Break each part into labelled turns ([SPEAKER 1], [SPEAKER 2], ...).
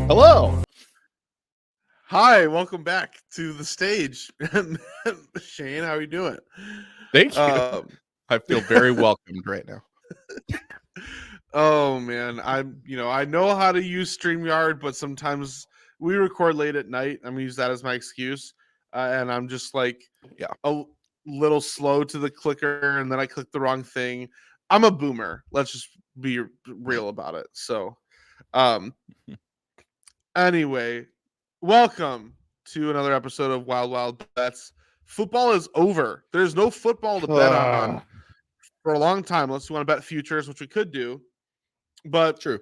[SPEAKER 1] Hello.
[SPEAKER 2] Hi, welcome back to the stage. Shane, how are you doing?
[SPEAKER 1] Thank you. I feel very welcomed right now.
[SPEAKER 2] Oh man, I know how to use StreamYard, but sometimes we record late at night. I'm gonna use that as my excuse, and I'm just like
[SPEAKER 1] Yeah.
[SPEAKER 2] a little slow to the clicker, and then I click the wrong thing. I'm a boomer. Let's just be real about it. So, um, anyway, welcome to another episode of Wild Wild Bets. Football is over. There's no football to bet on for a long time, unless you want to bet futures, which we could do. But
[SPEAKER 1] True.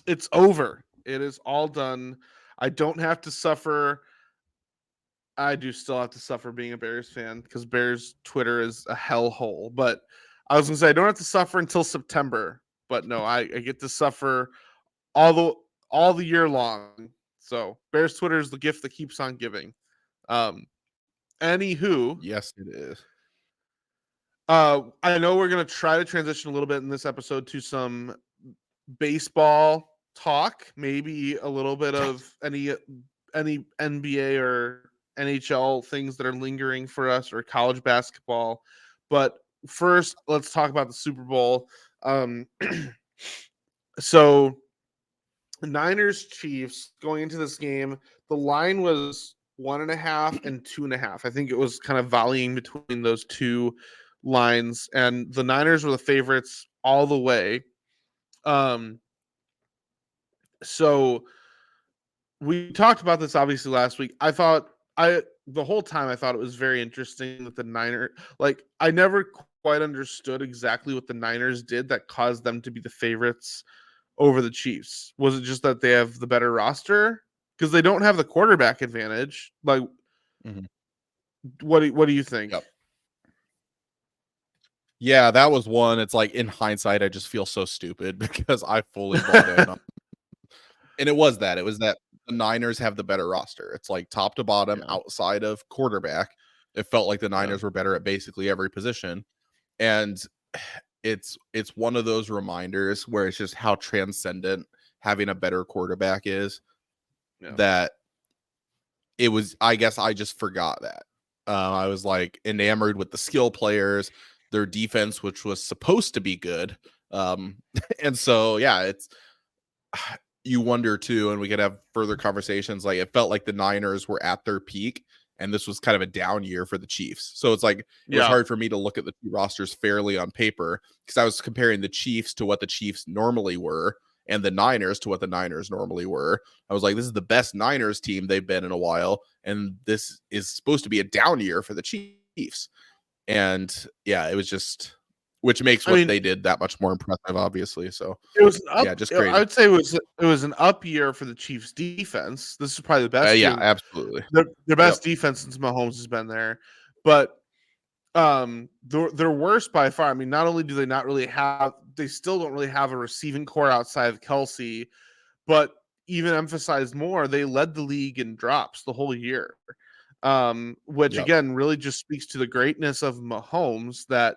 [SPEAKER 2] it's over. It is all done. I don't have to suffer. I do still have to suffer being a Bears fan because Bears Twitter is a hellhole. But I was gonna say I don't have to suffer until September. But no, I get to suffer all the year long. So Bears Twitter is the gift that keeps on giving. Anywho,
[SPEAKER 1] Yes, it is.
[SPEAKER 2] I know we're gonna try to transition a little bit in this episode to some baseball talk, maybe a little bit of any NBA or NHL things that are lingering for us, or college basketball. But first, let's talk about the Super Bowl. So Niners Chiefs going into this game, the line was 1.5 and 2.5. I think it was kind of volleying between those two lines, and the Niners were the favorites all the way. So we talked about this obviously last week. The whole time I thought it was very interesting that the Niners, like, I never quite understood exactly what the Niners did that caused them to be the favorites over the Chiefs. Was it just that they have the better roster? Because they don't have the quarterback advantage. Like,
[SPEAKER 1] Mhm.
[SPEAKER 2] what do you think?
[SPEAKER 1] Yep. Yeah, that was one. It's like in hindsight, I just feel so stupid because I fully bought in. And it was that. It was that the Niners have the better roster. It's like top to bottom,
[SPEAKER 2] Yeah,
[SPEAKER 1] outside of quarterback. It felt like the
[SPEAKER 2] yeah,
[SPEAKER 1] Niners were better at basically every position. And it's one of those reminders where it's just how transcendent having a better quarterback is,
[SPEAKER 2] yeah.
[SPEAKER 1] that it was, I guess I just forgot that. I was like enamored with the skill players, their defense, which was supposed to be good. And so, yeah, it's, you wonder too, and we could have further conversations. Like, it felt like the Niners were at their peak, and this was kind of a down year for the Chiefs. So it's like, it was
[SPEAKER 2] Yeah.
[SPEAKER 1] hard for me to look at the two rosters fairly on paper because I was comparing the Chiefs to what the Chiefs normally were and the Niners to what the Niners normally were. I was like, this is the best Niners team they've been in a while, and this is supposed to be a down year for the Chiefs. And yeah, it was just, which makes
[SPEAKER 2] I
[SPEAKER 1] what
[SPEAKER 2] mean,
[SPEAKER 1] they did that much more impressive, obviously. So
[SPEAKER 2] it was an
[SPEAKER 1] yeah,
[SPEAKER 2] up.
[SPEAKER 1] just
[SPEAKER 2] I
[SPEAKER 1] crazy.
[SPEAKER 2] would say it was an up year for the Chiefs defense. This is probably the best
[SPEAKER 1] Yeah,
[SPEAKER 2] year.
[SPEAKER 1] absolutely.
[SPEAKER 2] Their
[SPEAKER 1] Yep.
[SPEAKER 2] best defense since Mahomes has been there. But they're worst by far. I mean, not only do they not really have, they still don't really have a receiving core outside of Kelsey, but even emphasized more, they led the league in drops the whole year. Which
[SPEAKER 1] Yep.
[SPEAKER 2] again really just speaks to the greatness of Mahomes, that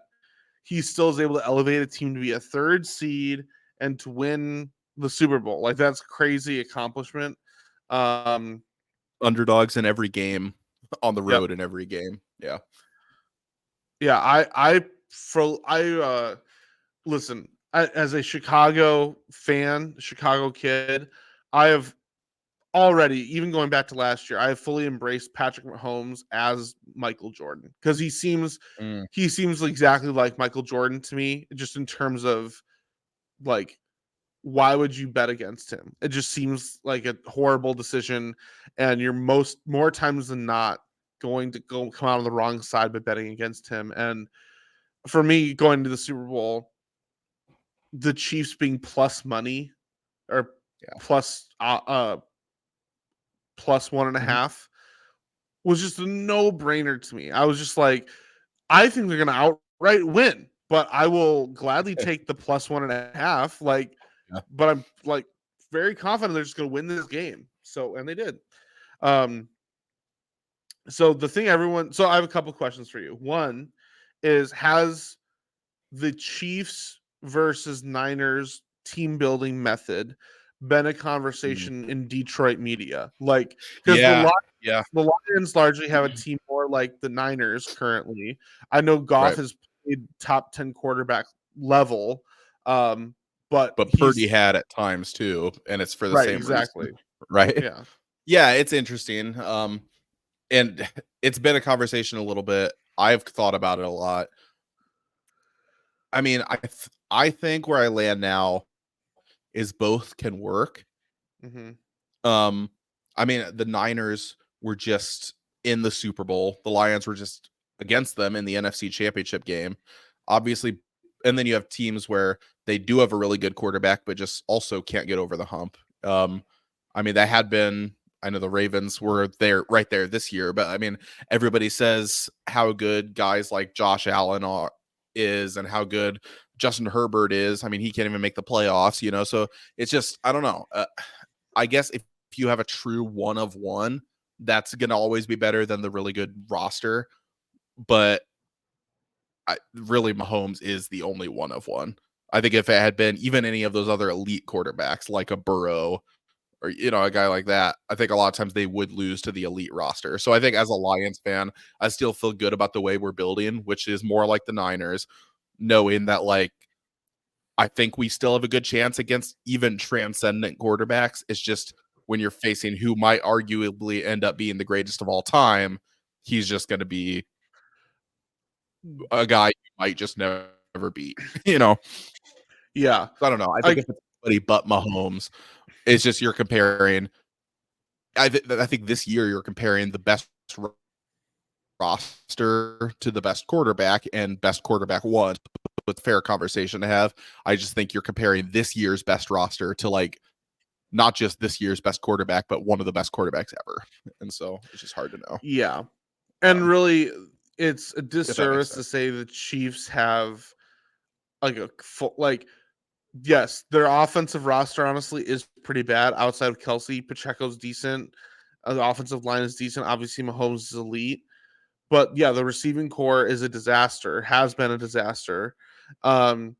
[SPEAKER 2] he still is able to elevate a team to be a third seed and to win the Super Bowl. Like, that's crazy accomplishment. Um,
[SPEAKER 1] Underdogs in every game, on the
[SPEAKER 2] yep.
[SPEAKER 1] road in every game. Yeah.
[SPEAKER 2] Yeah, I listen, as a Chicago fan, Chicago kid, I have already, even going back to last year, I have fully embraced Patrick Mahomes as Michael Jordan, because
[SPEAKER 1] Mm.
[SPEAKER 2] he seems exactly like Michael Jordan to me, just in terms of, like, why would you bet against him? It just seems like a horrible decision, and you're more times than not going to come out on the wrong side by betting against him. And for me, going to the Super Bowl, the Chiefs being plus money or
[SPEAKER 1] Yeah.
[SPEAKER 2] plus plus 1.5 was just a no-brainer to me. I was just like, I think they're gonna outright win, but I will gladly take the plus 1.5. Like,
[SPEAKER 1] Yeah.
[SPEAKER 2] but I'm like very confident they're just gonna win this game. So, and they did. Um, so the thing so I have a couple questions for you. One is, has the Chiefs versus Niners team building method been a
[SPEAKER 1] Mhm.
[SPEAKER 2] conversation in Detroit media? Like, because
[SPEAKER 1] Yeah. Yeah.
[SPEAKER 2] the Lions largely have a team more like the Niners currently. I know Goff
[SPEAKER 1] Right.
[SPEAKER 2] has played top 10 quarterback level, but
[SPEAKER 1] But Purdy
[SPEAKER 2] he's
[SPEAKER 1] had at times too, and it's for the
[SPEAKER 2] right,
[SPEAKER 1] same reason,
[SPEAKER 2] exactly.
[SPEAKER 1] right?
[SPEAKER 2] Yeah.
[SPEAKER 1] Yeah, it's interesting. And it's been a conversation a little bit. I've thought about it a lot. I mean, I think where I land now is both can work.
[SPEAKER 2] Hmm.
[SPEAKER 1] Um, I mean, the Niners were just in the Super Bowl. The Lions were just against them in the NFC Championship game. Obviously, and then you have teams where they do have a really good quarterback, but just also can't get over the hump. I mean, that had been, I know the Ravens were there right there this year, but I mean, everybody says how good guys like Josh Allen is and how good Justin Herbert is. I mean, he can't even make the playoffs, so it's just, I don't know. I guess if you have a true one of one, that's going to always be better than the really good roster. But really, Mahomes is the only one of one. I think if it had been even any of those other elite quarterbacks like a Burrow or a guy like that, I think a lot of times they would lose to the elite roster. So I think as a Lions fan, I still feel good about the way we're building, which is more like the Niners, knowing that I think we still have a good chance against even transcendent quarterbacks. It's just when you're facing who might arguably end up being the greatest of all time, he's just going to be a guy you might just never beat.
[SPEAKER 2] Yeah.
[SPEAKER 1] I don't know. I think
[SPEAKER 2] Like,
[SPEAKER 1] if it's anybody but Mahomes, it's just you're comparing. I think this year you're comparing the best roster to the best quarterback, and best quarterback won. With fair conversation to have. I just think you're comparing this year's best roster to not just this year's best quarterback, but one of the best quarterbacks ever. And so it's just hard to know.
[SPEAKER 2] yeah. And really, it's a
[SPEAKER 1] If that makes
[SPEAKER 2] disservice to
[SPEAKER 1] sense.
[SPEAKER 2] say the Chiefs have like a full, like, yes, their offensive roster honestly is pretty bad. Outside of Kelsey, Pacheco's decent. The offensive line is decent. Obviously, Mahomes is elite. But yeah, the receiving core is a disaster, has been a disaster. Um,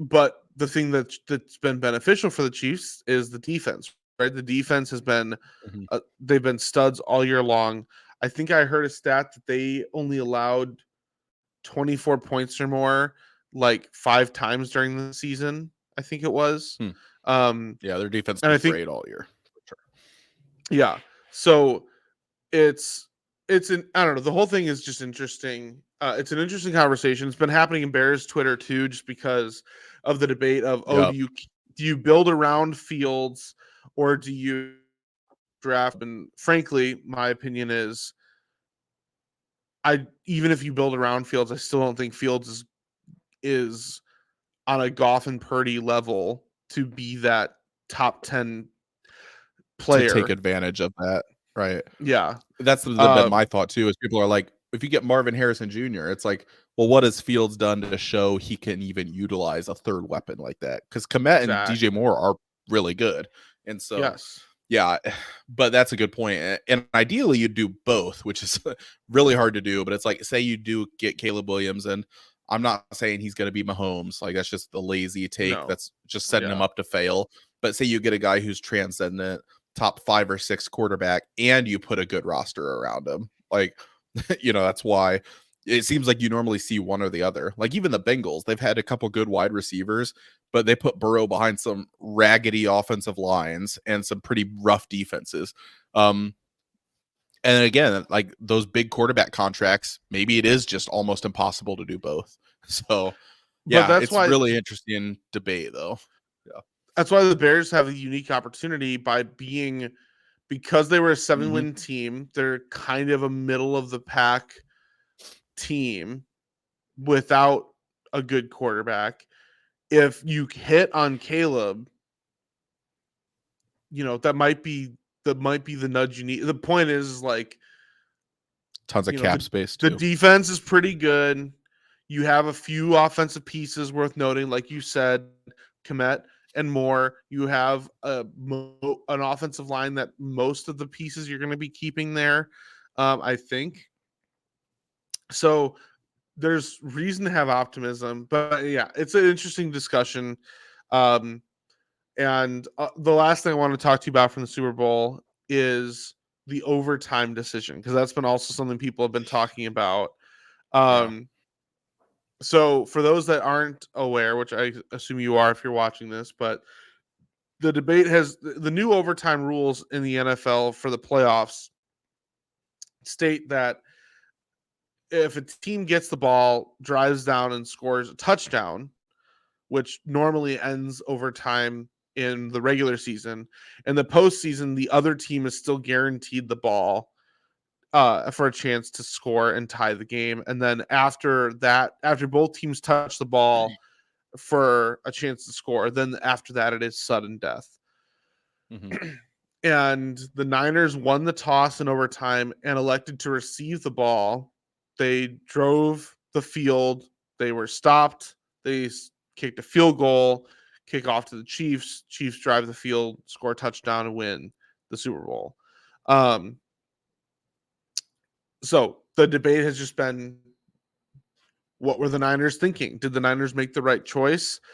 [SPEAKER 2] but the thing that's been beneficial for the Chiefs is the defense, right? The defense has been,
[SPEAKER 1] Mhm.
[SPEAKER 2] they've been studs all year long. I think I heard a stat that they only allowed 24 points or more like 5 times during the season. I think it was.
[SPEAKER 1] Hmm.
[SPEAKER 2] Um,
[SPEAKER 1] Yeah, their defense
[SPEAKER 2] and
[SPEAKER 1] has
[SPEAKER 2] I
[SPEAKER 1] been
[SPEAKER 2] think,
[SPEAKER 1] great all year. For sure.
[SPEAKER 2] yeah. So it's I don't know. The whole thing is just interesting. It's an interesting conversation. It's been happening in Bears Twitter too, just because of the debate of, oh,
[SPEAKER 1] Yeah.
[SPEAKER 2] do you build around Fields or do you draft? And frankly, my opinion is, even if you build around Fields, I still don't think Fields is on a Goff and Purdy level to be that top 10
[SPEAKER 1] To take
[SPEAKER 2] player.
[SPEAKER 1] advantage of that. Right.
[SPEAKER 2] Yeah.
[SPEAKER 1] That's been
[SPEAKER 2] Um,
[SPEAKER 1] my thought too, is people are like, if you get Marvin Harrison Jr., it's like, well, what has Fields done to show he can even utilize a third weapon like that? Because Komet and DJ
[SPEAKER 2] exactly.
[SPEAKER 1] Moore are really good. And so,
[SPEAKER 2] Yes.
[SPEAKER 1] yeah, but that's a good point. And ideally, you'd do both, which is really hard to do. But it's like, say you do get Caleb Williams, and I'm not saying he's going to be Mahomes. Like, that's just the lazy take.
[SPEAKER 2] No.
[SPEAKER 1] That's just setting him
[SPEAKER 2] Yeah.
[SPEAKER 1] up to fail. But say you get a guy who's transcendent, top 5 or 6 quarterback, and you put a good roster around him. Like, that's why it seems like you normally see one or the other. Like even the Bengals, they've had a couple good wide receivers, but they put Burrow behind some raggedy offensive lines and some pretty rough defenses. And again, like those big quarterback contracts, maybe it is just almost impossible to do both. So,
[SPEAKER 2] But
[SPEAKER 1] yeah,
[SPEAKER 2] that's
[SPEAKER 1] it's
[SPEAKER 2] why
[SPEAKER 1] really interesting debate though.
[SPEAKER 2] That's why the Bears have a unique opportunity because they were a 7-win
[SPEAKER 1] Mhm.
[SPEAKER 2] team. They're kind of a middle of the pack team without a good quarterback. If you hit on Caleb, that might be the nudge you need. The point is like,
[SPEAKER 1] Tons of cap
[SPEAKER 2] the
[SPEAKER 1] space
[SPEAKER 2] the
[SPEAKER 1] too.
[SPEAKER 2] defense is pretty good. You have a few offensive pieces worth noting, like you said, Komet and more. You have an offensive line that most of the pieces you're going to be keeping there, I think. So there's reason to have optimism, but yeah, it's an interesting discussion. Um, and the last thing I want to talk to you about from the Super Bowl is the overtime decision, because that's been also something people have been talking about.
[SPEAKER 1] Yeah.
[SPEAKER 2] Um, so for those that aren't aware, which I assume you are if you're watching this, but the debate has the new overtime rules in the NFL for the playoffs state that if a team gets the ball, drives down, and scores a touchdown, which normally ends overtime in the regular season, in the postseason, the other team is still guaranteed the ball for a chance to score and tie the game. And then after that, after both teams touch the ball for a chance to score, then after that, it is sudden death.
[SPEAKER 1] Mhm.
[SPEAKER 2] And the Niners won the toss in overtime and elected to receive the ball. They drove the field. They were stopped. They kicked a field goal, kick off to the Chiefs. Chiefs drive the field, score a touchdown, and win the Super Bowl. Um, so the debate has just been, what were the Niners thinking? Did the Niners make the right choice?
[SPEAKER 1] Yeah.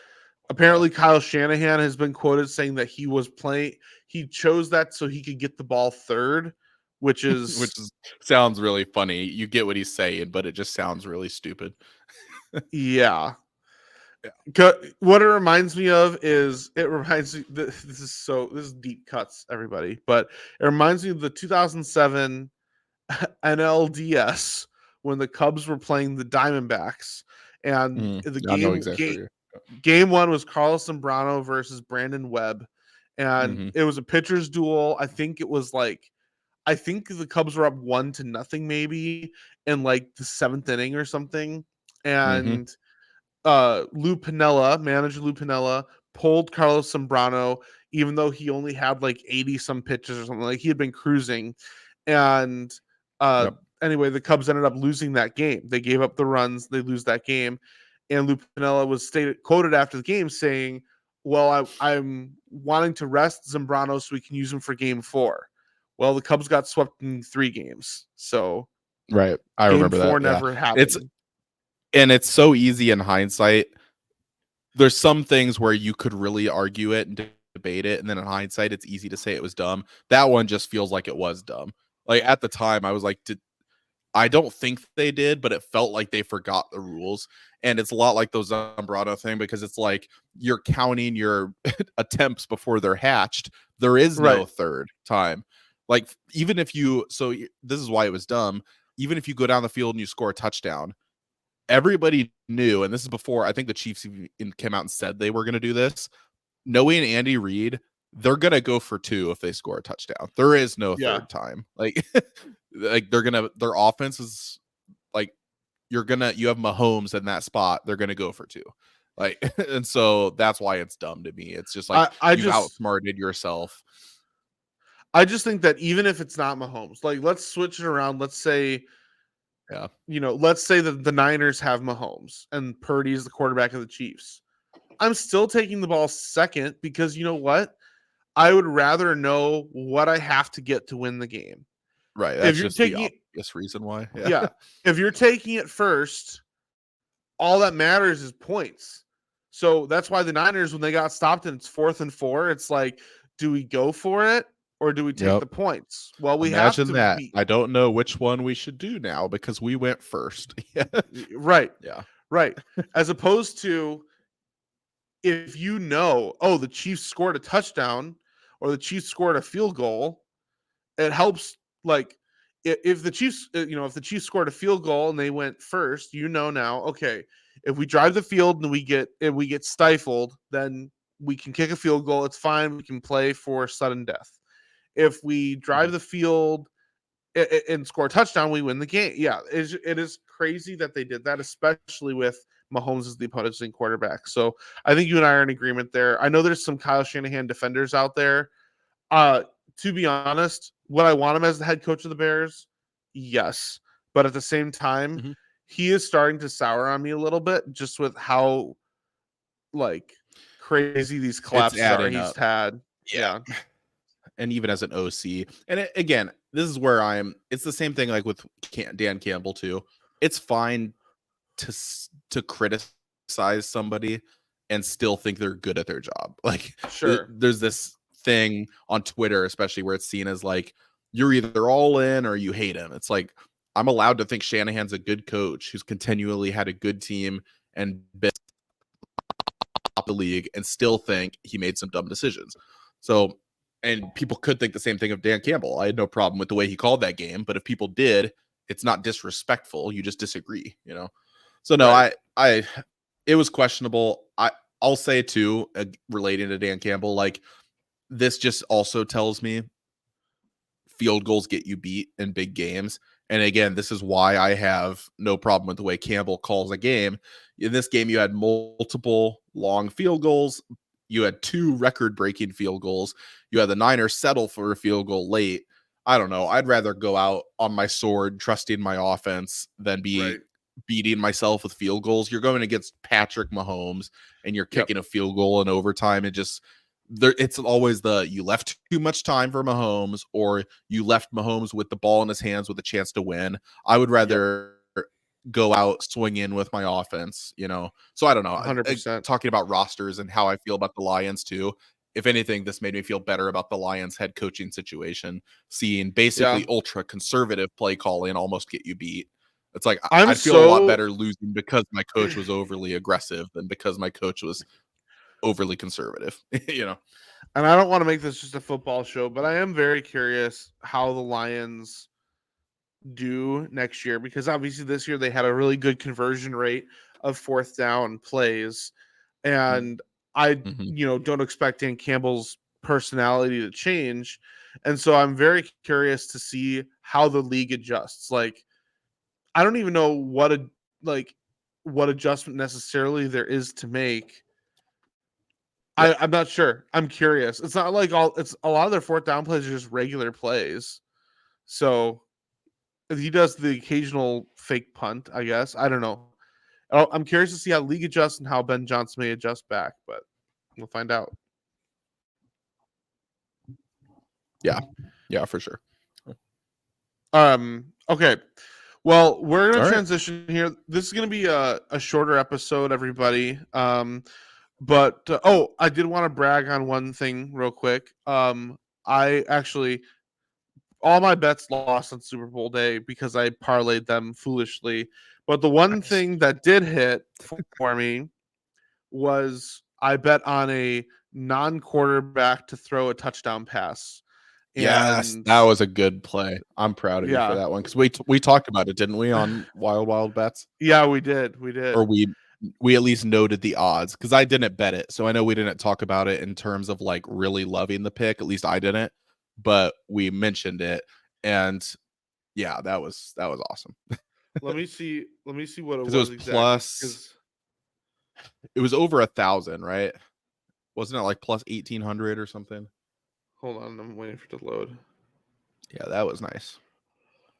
[SPEAKER 2] Apparently, Kyle Shanahan has been quoted saying that he chose that so he could get the ball third, which
[SPEAKER 1] Which
[SPEAKER 2] is,
[SPEAKER 1] sounds really funny. You get what he's saying, but it just sounds really stupid.
[SPEAKER 2] yeah.
[SPEAKER 1] Yeah.
[SPEAKER 2] What it reminds me of is, this is deep cuts, everybody, but it reminds me of the 2007 NLDS when the Cubs were playing the Diamondbacks, and the
[SPEAKER 1] I know exactly.
[SPEAKER 2] game one was Carlos Zambrano versus Brandon Webb, and
[SPEAKER 1] Mm-hmm.
[SPEAKER 2] it was a pitcher's duel. I think the Cubs were up 1-0 maybe in like the seventh inning or something,
[SPEAKER 1] Mm-hmm.
[SPEAKER 2] and manager Lou Pinella, pulled Carlos Zambrano, even though he only had like 80 some pitches or something. Like, he had been cruising, and uh,
[SPEAKER 1] Yep.
[SPEAKER 2] anyway, the Cubs ended up losing that game. They gave up the runs. They lose that game, and Lou Pinella was quoted after the game saying, "Well, I'm wanting to rest Zambrano so we can use him for Game 4." Well, the Cubs got swept in 3 games, so
[SPEAKER 1] Right. I
[SPEAKER 2] Game
[SPEAKER 1] remember
[SPEAKER 2] 4
[SPEAKER 1] that. Yeah.
[SPEAKER 2] never
[SPEAKER 1] It's
[SPEAKER 2] happened.
[SPEAKER 1] it's so easy in hindsight. There's some things where you could really argue it and debate it, and then in hindsight, it's easy to say it was dumb. That one just feels like it was dumb. Like at the time, I was like, I don't think they did, but it felt like they forgot the rules. And it's a lot like those Zambrano thing, because it's like you're counting your attempts before they're hatched. There is no
[SPEAKER 2] Right.
[SPEAKER 1] third time. Like, even if this is why it was dumb. Even if you go down the field and you score a touchdown, everybody knew, and this is before I think the Chiefs even came out and said they were going to do this. Knowing Andy Reid, they're going to go for 2 if they score a touchdown. There is no
[SPEAKER 2] Yeah.
[SPEAKER 1] third time. Like, like their offense is like, you have Mahomes in that spot. They're gonna go for 2. Like, and so that's why it's dumb to me. It's just like
[SPEAKER 2] I
[SPEAKER 1] you've
[SPEAKER 2] just
[SPEAKER 1] outsmarted yourself.
[SPEAKER 2] I just think that even if it's not Mahomes, like, let's switch it around.
[SPEAKER 1] Yeah.
[SPEAKER 2] Let's say that the Niners have Mahomes and Purdy is the quarterback of the Chiefs. I'm still taking the ball second, because you know what? I would rather know what I have to get to win the game.
[SPEAKER 1] Right.
[SPEAKER 2] If
[SPEAKER 1] That's
[SPEAKER 2] you're
[SPEAKER 1] just the
[SPEAKER 2] taking it,
[SPEAKER 1] obvious reason why. Yeah.
[SPEAKER 2] yeah, if you're taking it first, all that matters is points. So that's why the Niners, when they got stopped and it's 4th and 4, it's like, do we go for it or do we take
[SPEAKER 1] Yep.
[SPEAKER 2] the points? Well, we have
[SPEAKER 1] Imagine
[SPEAKER 2] to
[SPEAKER 1] that.
[SPEAKER 2] be
[SPEAKER 1] I don't know which one we should do now because we went first. Yeah.
[SPEAKER 2] right,
[SPEAKER 1] Yeah.
[SPEAKER 2] right. As opposed to, if oh, the Chiefs scored a touchdown or the Chiefs scored a field goal, it helps. Like, if the Chiefs, if the Chiefs scored a field goal and they went first, now, okay, if we drive the field and we get stifled, then we can kick a field goal, it's fine. We can play for sudden death. If we drive the field and score a touchdown, we win the game. Yeah, it is crazy that they did that, especially with Mahomes as the opposing quarterback. So I think you and I are in agreement there. I know there's some Kyle Shanahan defenders out there. To be honest, would I want him as the head coach of the Bears? Yes. But at the same time,
[SPEAKER 1] Mhm.
[SPEAKER 2] he is starting to sour on me a little bit just with how like crazy these
[SPEAKER 1] It's
[SPEAKER 2] collapses are
[SPEAKER 1] adding
[SPEAKER 2] he's
[SPEAKER 1] up.
[SPEAKER 2] had.
[SPEAKER 1] Yeah.
[SPEAKER 2] Yeah.
[SPEAKER 1] And even as an OC, and again, this is where it's the same thing like with Dan Campbell too. It's fine to criticize somebody and still think they're good at their job. Like
[SPEAKER 2] Sure.
[SPEAKER 1] there's this thing on Twitter, especially where it's seen as like you're either all in or you hate him. It's like I'm allowed to think Shanahan's a good coach who's continually had a good team and been top of the league and still think he made some dumb decisions. So, and people could think the same thing of Dan Campbell. I had no problem with the way he called that game, but if people did, it's not disrespectful. You just disagree, you know? So no,
[SPEAKER 2] Right.
[SPEAKER 1] it was questionable. I'll say too, relating to Dan Campbell, like this just also tells me field goals get you beat in big games. And again, this is why I have no problem with the way Campbell calls a game. In this game, you had multiple long field goals. You had 2 record-breaking field goals. You had the Niners settle for a field goal late. I don't know. I'd rather go out on my sword, trusting my offense, than be
[SPEAKER 2] Right.
[SPEAKER 1] beating myself with field goals. You're going against Patrick Mahomes, and you're
[SPEAKER 2] Yep.
[SPEAKER 1] kicking a field goal in overtime. It's always you left too much time for Mahomes, or you left Mahomes with the ball in his hands with a chance to win. I would rather go out swinging with my offense, you know? So I don't know.
[SPEAKER 2] 100%.
[SPEAKER 1] Talking about rosters and how I feel about the Lions too. If anything, this made me feel better about the Lions head coaching situation, seeing
[SPEAKER 2] Yeah.
[SPEAKER 1] basically ultra conservative play calling almost get you beat. It's like
[SPEAKER 2] I'm
[SPEAKER 1] I'd feel a lot
[SPEAKER 2] so
[SPEAKER 1] better losing because my coach was overly aggressive than because my coach was overly conservative, you know?
[SPEAKER 2] and I don't want to make this just a football show, but I am very curious how the Lions do next year because obviously this year they had a really good conversion rate of fourth down plays. And I,
[SPEAKER 1] Mhm.
[SPEAKER 2] don't expect Dan Campbell's personality to change. And so I'm very curious to see how the league adjusts. Like, I don't even know what adjustment necessarily there is to make.
[SPEAKER 1] Yeah.
[SPEAKER 2] I'm not sure. I'm curious. It's not like it's a lot of their fourth down plays are just regular plays. So he does the occasional fake punt, I guess. I don't know. I'm curious to see how league adjusts and how Ben Johnson may adjust back, but we'll find out.
[SPEAKER 1] Yeah. Yeah, for sure.
[SPEAKER 2] Okay. Well, we're gonna
[SPEAKER 1] All right.
[SPEAKER 2] transition here. This is gonna be a shorter episode, everybody. But I did want to brag on one thing real quick. I actually all my bets lost on Super Bowl day because I parlayed them foolishly. But the one
[SPEAKER 1] Nice.
[SPEAKER 2] thing that did hit for me was I bet on a non-quarterback to throw a touchdown pass.
[SPEAKER 1] Yes,
[SPEAKER 2] And
[SPEAKER 1] that was a good play. I'm proud of you for
[SPEAKER 2] yeah,
[SPEAKER 1] that one because we talked about it, didn't we, on Wild Wild Bets?
[SPEAKER 2] yeah, we did. We
[SPEAKER 1] Or
[SPEAKER 2] did.
[SPEAKER 1] we at least noted the odds because I didn't bet it, so I know we didn't talk about it in terms of like really loving the pick. At least I didn't, but we mentioned it, and yeah, that was awesome
[SPEAKER 2] Let me see what it
[SPEAKER 1] because it was
[SPEAKER 2] was exactly.
[SPEAKER 1] plus.
[SPEAKER 2] Because
[SPEAKER 1] It was over 1,000, right? Wasn't it like plus 1,800 or something?
[SPEAKER 2] hold on, I'm waiting for it to load.
[SPEAKER 1] Yeah, that was nice.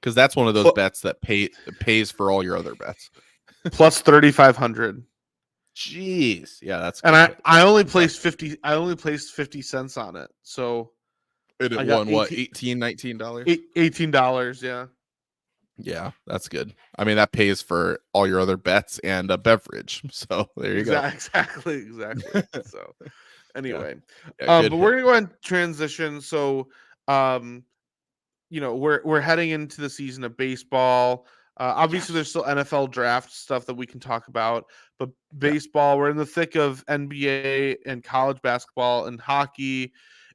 [SPEAKER 1] Because that's one of those
[SPEAKER 2] Pl-
[SPEAKER 1] bets that pays for all your other bets.
[SPEAKER 2] plus 3,500.
[SPEAKER 1] Jeez. Yeah, that's
[SPEAKER 2] And
[SPEAKER 1] good.
[SPEAKER 2] I only
[SPEAKER 1] Impressive.
[SPEAKER 2] placed 50. I only placed 50 cents on it, so
[SPEAKER 1] And it
[SPEAKER 2] I got
[SPEAKER 1] won what, 18, $19?
[SPEAKER 2] $18. Yeah,
[SPEAKER 1] Yeah, that's good. I mean, that pays for all your other bets and a beverage. So there you go.
[SPEAKER 2] exactly. So
[SPEAKER 1] Yeah.
[SPEAKER 2] anyway,
[SPEAKER 1] Yeah, good
[SPEAKER 2] but we're
[SPEAKER 1] hit.
[SPEAKER 2] gonna go ahead and transition. So, um, we're heading into the season of baseball. Obviously,
[SPEAKER 1] Yes.
[SPEAKER 2] there's still NFL draft stuff that we can talk about, but
[SPEAKER 1] Yeah.
[SPEAKER 2] baseball, we're in the thick of NBA and college basketball and hockey.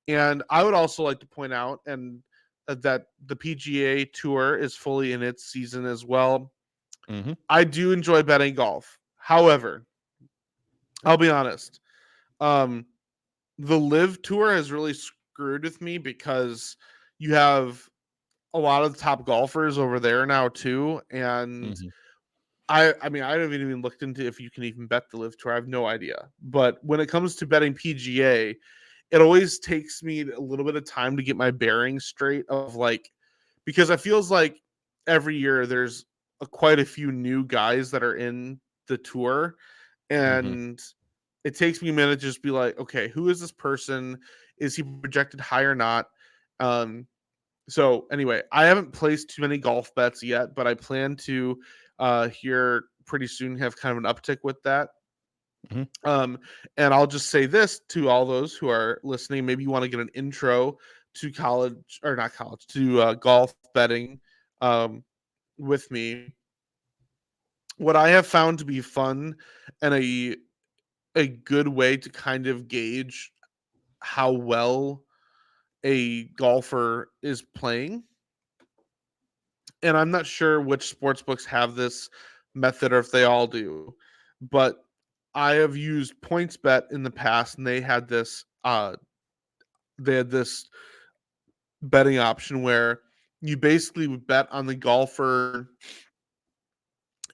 [SPEAKER 2] And I would also like to point out that the PGA Tour is fully in its season as well.
[SPEAKER 1] Hmm.
[SPEAKER 2] I do enjoy betting golf. However, I'll be honest. Um, the Live Tour has really screwed with me because you have a lot of the top golfers over there now too, and
[SPEAKER 1] Mhm.
[SPEAKER 2] I mean, I haven't even looked into if you can even bet the Live Tour. I have no idea. But when it comes to betting PGA, it always takes me a little bit of time to get my bearings straight of like, because it feels like every year there's quite a few new guys that are in the tour,
[SPEAKER 1] Mhm.
[SPEAKER 2] and it takes me a minute to just be like, okay, who is this person? Is he projected high or not? Um, so anyway, I haven't placed too many golf bets yet, but I plan to here pretty soon have kind of an uptick with that.
[SPEAKER 1] Mhm.
[SPEAKER 2] Um, and I'll just say this to all those who are listening: maybe you want to get an intro to college or not college to golf betting with me. What I have found to be fun and a good way to kind of gauge how well a golfer is playing, and I'm not sure which sports books have this method or if they all do, but I have used PointsBet in the past, and they had this betting option where you basically would bet on the golfer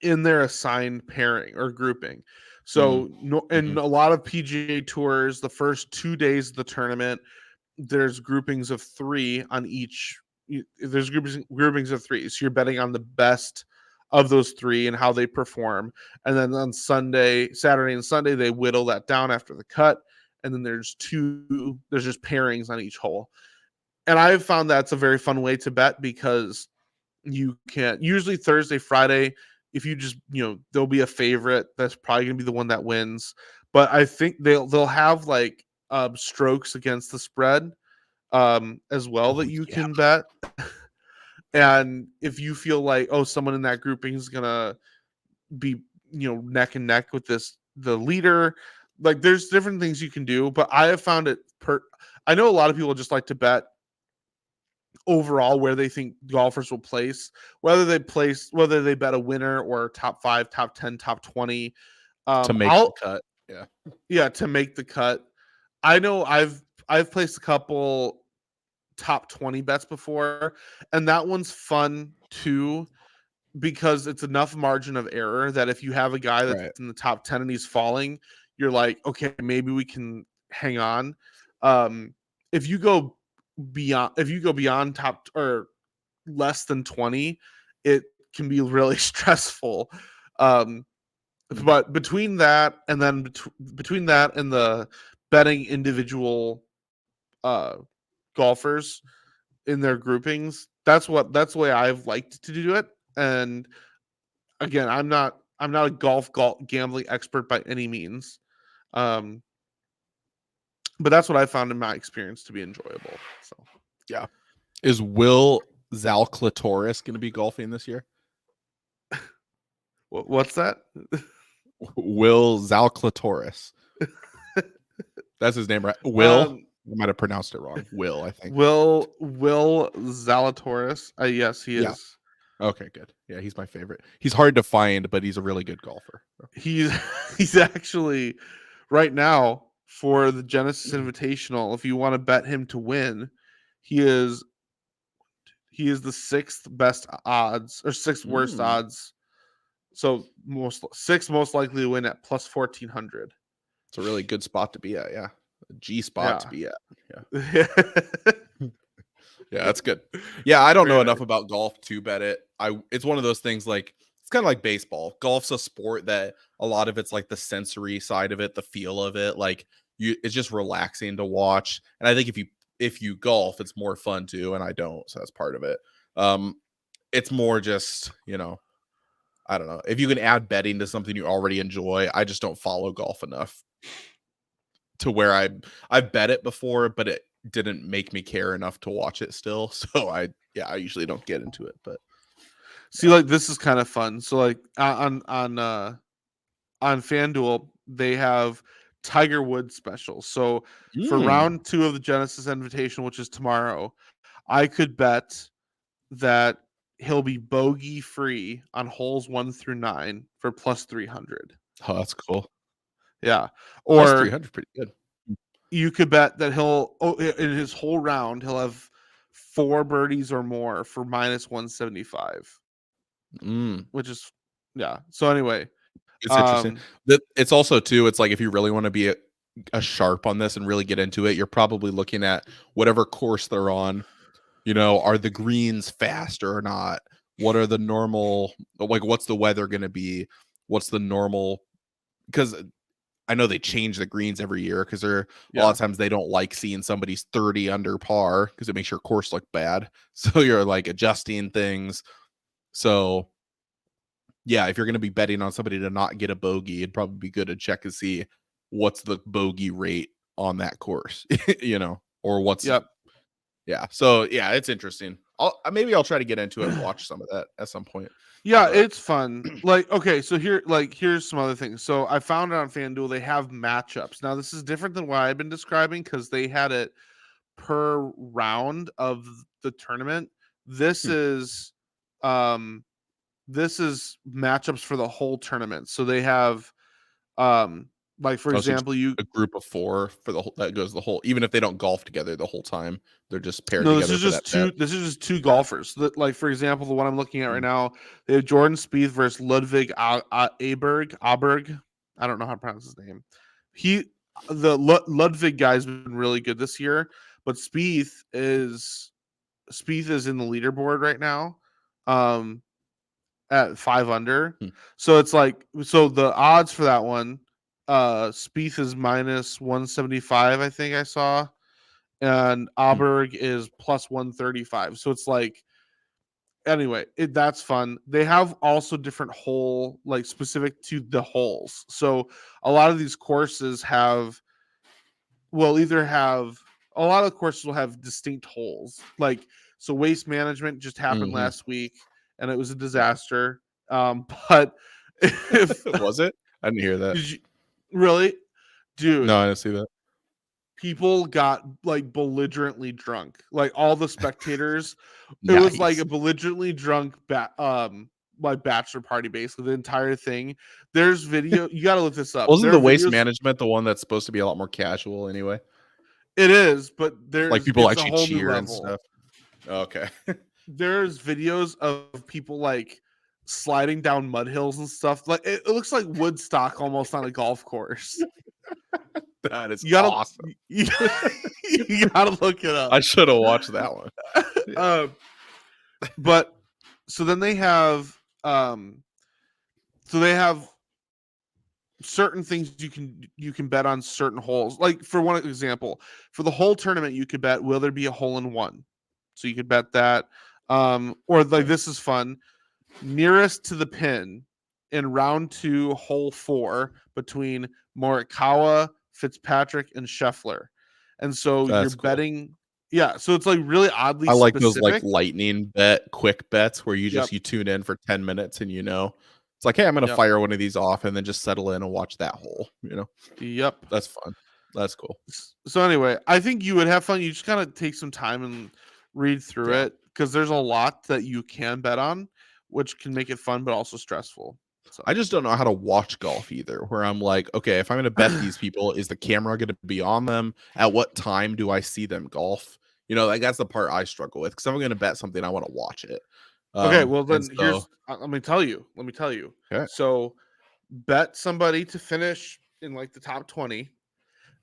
[SPEAKER 2] in their assigned pairing or grouping.
[SPEAKER 1] Mm.
[SPEAKER 2] So, no, in
[SPEAKER 1] Mhm.
[SPEAKER 2] a lot of PGA tours, the first 2 days of the tournament, there's groupings of three on each. There's groupings of three, so you're betting on the best of those three and how they perform. And then on Saturday, and Sunday, they whittle that down after the cut. And then there's two. There's just pairings on each hole. And I've found that's a very fun way to bet because you can usually Thursday, Friday, if you just, there'll be a favorite that's probably gonna be the one that wins. But I think they'll have like strokes against the spread as well
[SPEAKER 1] Oh
[SPEAKER 2] that you
[SPEAKER 1] yeah.
[SPEAKER 2] can bet. And if you feel like, oh, someone in that grouping is gonna be, neck and neck with the leader, like there's different things you can do. But I have found it I know a lot of people just like to bet overall where they think golfers will place, whether they bet a winner or top 5, top 10, top 20.
[SPEAKER 1] To make the
[SPEAKER 2] I'll
[SPEAKER 1] cut. Yeah.
[SPEAKER 2] Yeah, to make the cut. I know I've placed a couple top 20 bets before, and that one's fun too because it's enough margin of error that if you have a guy that's
[SPEAKER 1] Right.
[SPEAKER 2] in the top 10 and he's falling, you're like, okay, maybe we can hang on. If you go beyond top or less than 20, it can be really stressful. Um,
[SPEAKER 1] Mhm.
[SPEAKER 2] but between that and then between that and the betting individual uh golfers in their groupings, that's the way I've liked to do it. And again, I'm not a golf gambling expert by any means. Um, but that's what I found in my experience to be enjoyable. So
[SPEAKER 1] Yeah. Is Will Zalatoris going to be golfing this year?
[SPEAKER 2] what's that?
[SPEAKER 1] Will Zalatoris. That's his name, right? Will.
[SPEAKER 2] um,
[SPEAKER 1] I might have pronounced it wrong. Will, I think.
[SPEAKER 2] Will Zalatoris? Yes, he
[SPEAKER 1] Yeah.
[SPEAKER 2] is.
[SPEAKER 1] Okay, good. Yeah, he's my favorite. He's hard to find, but he's a really good golfer.
[SPEAKER 2] He's he's actually right now for the Genesis Invitational. If you want to bet him to win, he is he is the sixth best odds or sixth worst
[SPEAKER 1] Mm,
[SPEAKER 2] odds. So sixth most likely to win at plus 1400.
[SPEAKER 1] it's a really good spot to be at. Yeah, a G spot to
[SPEAKER 2] Yeah.
[SPEAKER 1] be at. Yeah,
[SPEAKER 2] Very
[SPEAKER 1] yeah, that's good. Yeah, I don't know enough
[SPEAKER 2] nice.
[SPEAKER 1] about golf to bet it. It's one of those things like it's kind of like baseball. Golf's a sport that a lot of it's like the sensory side of it, the feel of it. Like it's just relaxing to watch. And I think if you golf, it's more fun too. And I don't, so that's part of it. Um, it's more just I don't know. If you can add betting to something you already enjoy, I just don't follow golf enough to where I've bet it before, but it didn't make me care enough to watch it still. So I usually don't get into it. But
[SPEAKER 2] See, like this is kind of fun. So like on FanDuel, they have Tiger Woods specials. So for
[SPEAKER 1] yeah.
[SPEAKER 2] round 2 of the Genesis Invitation, which is tomorrow, I could bet that he'll be bogey free on holes 1 through 9 for plus 300.
[SPEAKER 1] Oh, that's cool.
[SPEAKER 2] Yeah.
[SPEAKER 1] Plus
[SPEAKER 2] Or
[SPEAKER 1] 300 pretty good.
[SPEAKER 2] you could bet that in his whole round, he'll have 4 birdies or more for minus 175, which is, yeah. So anyway,
[SPEAKER 1] It's interesting. That it's also too, it's like if you really want to be a sharp on this and really get into it, you're probably looking at whatever course they're on. You know, are the greens fast or not? What are the normal, like, what's the weather going to be? What's the normal? Because I know they change the greens every year because they're a lot
[SPEAKER 2] yeah,
[SPEAKER 1] of times they don't like seeing somebody's 30 under par because it makes your course look bad. So you're like adjusting things. So yeah, if you're going to be betting on somebody to not get a bogey, it'd probably be good to check and see what's the bogey rate on that course, you know, or what's,
[SPEAKER 2] yep.
[SPEAKER 1] yeah. So yeah, it's interesting. Maybe I'll try to get into it and watch some of that at some point.
[SPEAKER 2] Yeah,
[SPEAKER 1] But
[SPEAKER 2] it's fun. Like, okay, so here's some other things. So I found it on FanDuel. They have matchups. Now, this is different than what I've been describing because they had it per round of the tournament. This
[SPEAKER 1] hmm,
[SPEAKER 2] is um this is matchups for the whole tournament. So they have like for
[SPEAKER 1] also just
[SPEAKER 2] example, you
[SPEAKER 1] a group of 4 for the whole that goes the whole, even if they don't golf together the whole time, they're just paired
[SPEAKER 2] no, this
[SPEAKER 1] together
[SPEAKER 2] is
[SPEAKER 1] for
[SPEAKER 2] just
[SPEAKER 1] that bet.
[SPEAKER 2] two. This is just two golfers. Like for example, the one I'm looking at right
[SPEAKER 1] Mm,
[SPEAKER 2] now, they have Jordan Spieth versus Ludwig Aberg. Aberg. I don't know how to pronounce his name. Ludwig guy's been really good this year, but Spieth is in the leaderboard right now, at 5 under.
[SPEAKER 1] hmm,
[SPEAKER 2] So it's like, so the odds for that one, Spieth is minus 175, I think I saw, and
[SPEAKER 1] hmm.
[SPEAKER 2] Aberg is plus 135. So it's like, anyway, that's fun. They have also different hole, like specific to the holes. So a lot of these courses will either have a lot of the courses will have distinct holes. Like, so Waste Management just happened
[SPEAKER 1] Mhm.
[SPEAKER 2] last week and it was a disaster. But if
[SPEAKER 1] Was it? I didn't hear that.
[SPEAKER 2] did you really,
[SPEAKER 1] No,
[SPEAKER 2] dude,
[SPEAKER 1] I didn't see that.
[SPEAKER 2] people got like belligerently drunk. Like all the spectators, it was like
[SPEAKER 1] Nice.
[SPEAKER 2] a belligerently drunk like bachelor party, basically the entire thing. There's video, you got to look this up.
[SPEAKER 1] Wasn't
[SPEAKER 2] There are
[SPEAKER 1] the Waste
[SPEAKER 2] videos.
[SPEAKER 1] Management the one that's supposed to be a lot more casual anyway?
[SPEAKER 2] It is, but
[SPEAKER 1] Like, people
[SPEAKER 2] it's a
[SPEAKER 1] actually
[SPEAKER 2] whole new
[SPEAKER 1] cheer and
[SPEAKER 2] level.
[SPEAKER 1] stuff? Okay.
[SPEAKER 2] There's videos of people like sliding down mud hills and stuff. Like it looks like Woodstock almost on a golf course.
[SPEAKER 1] That is
[SPEAKER 2] You gotta
[SPEAKER 1] awesome.
[SPEAKER 2] you, you gotta look it up.
[SPEAKER 1] I shoulda watched that one. Yeah.
[SPEAKER 2] um, but so then they have so they have certain things you can bet on certain holes. Like for one example, for the whole tournament, you could bet will there be a hole in one. So you could bet that. Or like
[SPEAKER 1] Okay.
[SPEAKER 2] this is fun. Nearest to the pin in round 2, hole 4 between Morikawa, Fitzpatrick, and Scheffler. And so you're
[SPEAKER 1] That's cool.
[SPEAKER 2] betting, yeah. So it's like really oddly
[SPEAKER 1] I like those, like,
[SPEAKER 2] specific.
[SPEAKER 1] lightning bet, quick bets where
[SPEAKER 2] Yep.
[SPEAKER 1] you tune in for 10 minutes and you know. It's like, "Hey, I'm gonna
[SPEAKER 2] Yep.
[SPEAKER 1] fire one of these off and then just settle in and watch that hole," you know?
[SPEAKER 2] Yep.
[SPEAKER 1] That's fun. That's cool.
[SPEAKER 2] So anyway, I think you would have fun. You just gotta take some time and read through
[SPEAKER 1] Yeah.
[SPEAKER 2] it because there's a lot that you can bet on, which can make it fun but also stressful. So
[SPEAKER 1] I just don't know how to watch golf either, where I'm like, okay, if I'm going to bet these people, is the camera going to be on them? At what time do I see them golf? You know, like that's the part I struggle with because if I'm going to bet something, I want to watch it.
[SPEAKER 2] okay, well
[SPEAKER 1] And
[SPEAKER 2] then
[SPEAKER 1] so,
[SPEAKER 2] here's let me tell you. Let me tell you.
[SPEAKER 1] okay,
[SPEAKER 2] So bet somebody to finish in like the top 20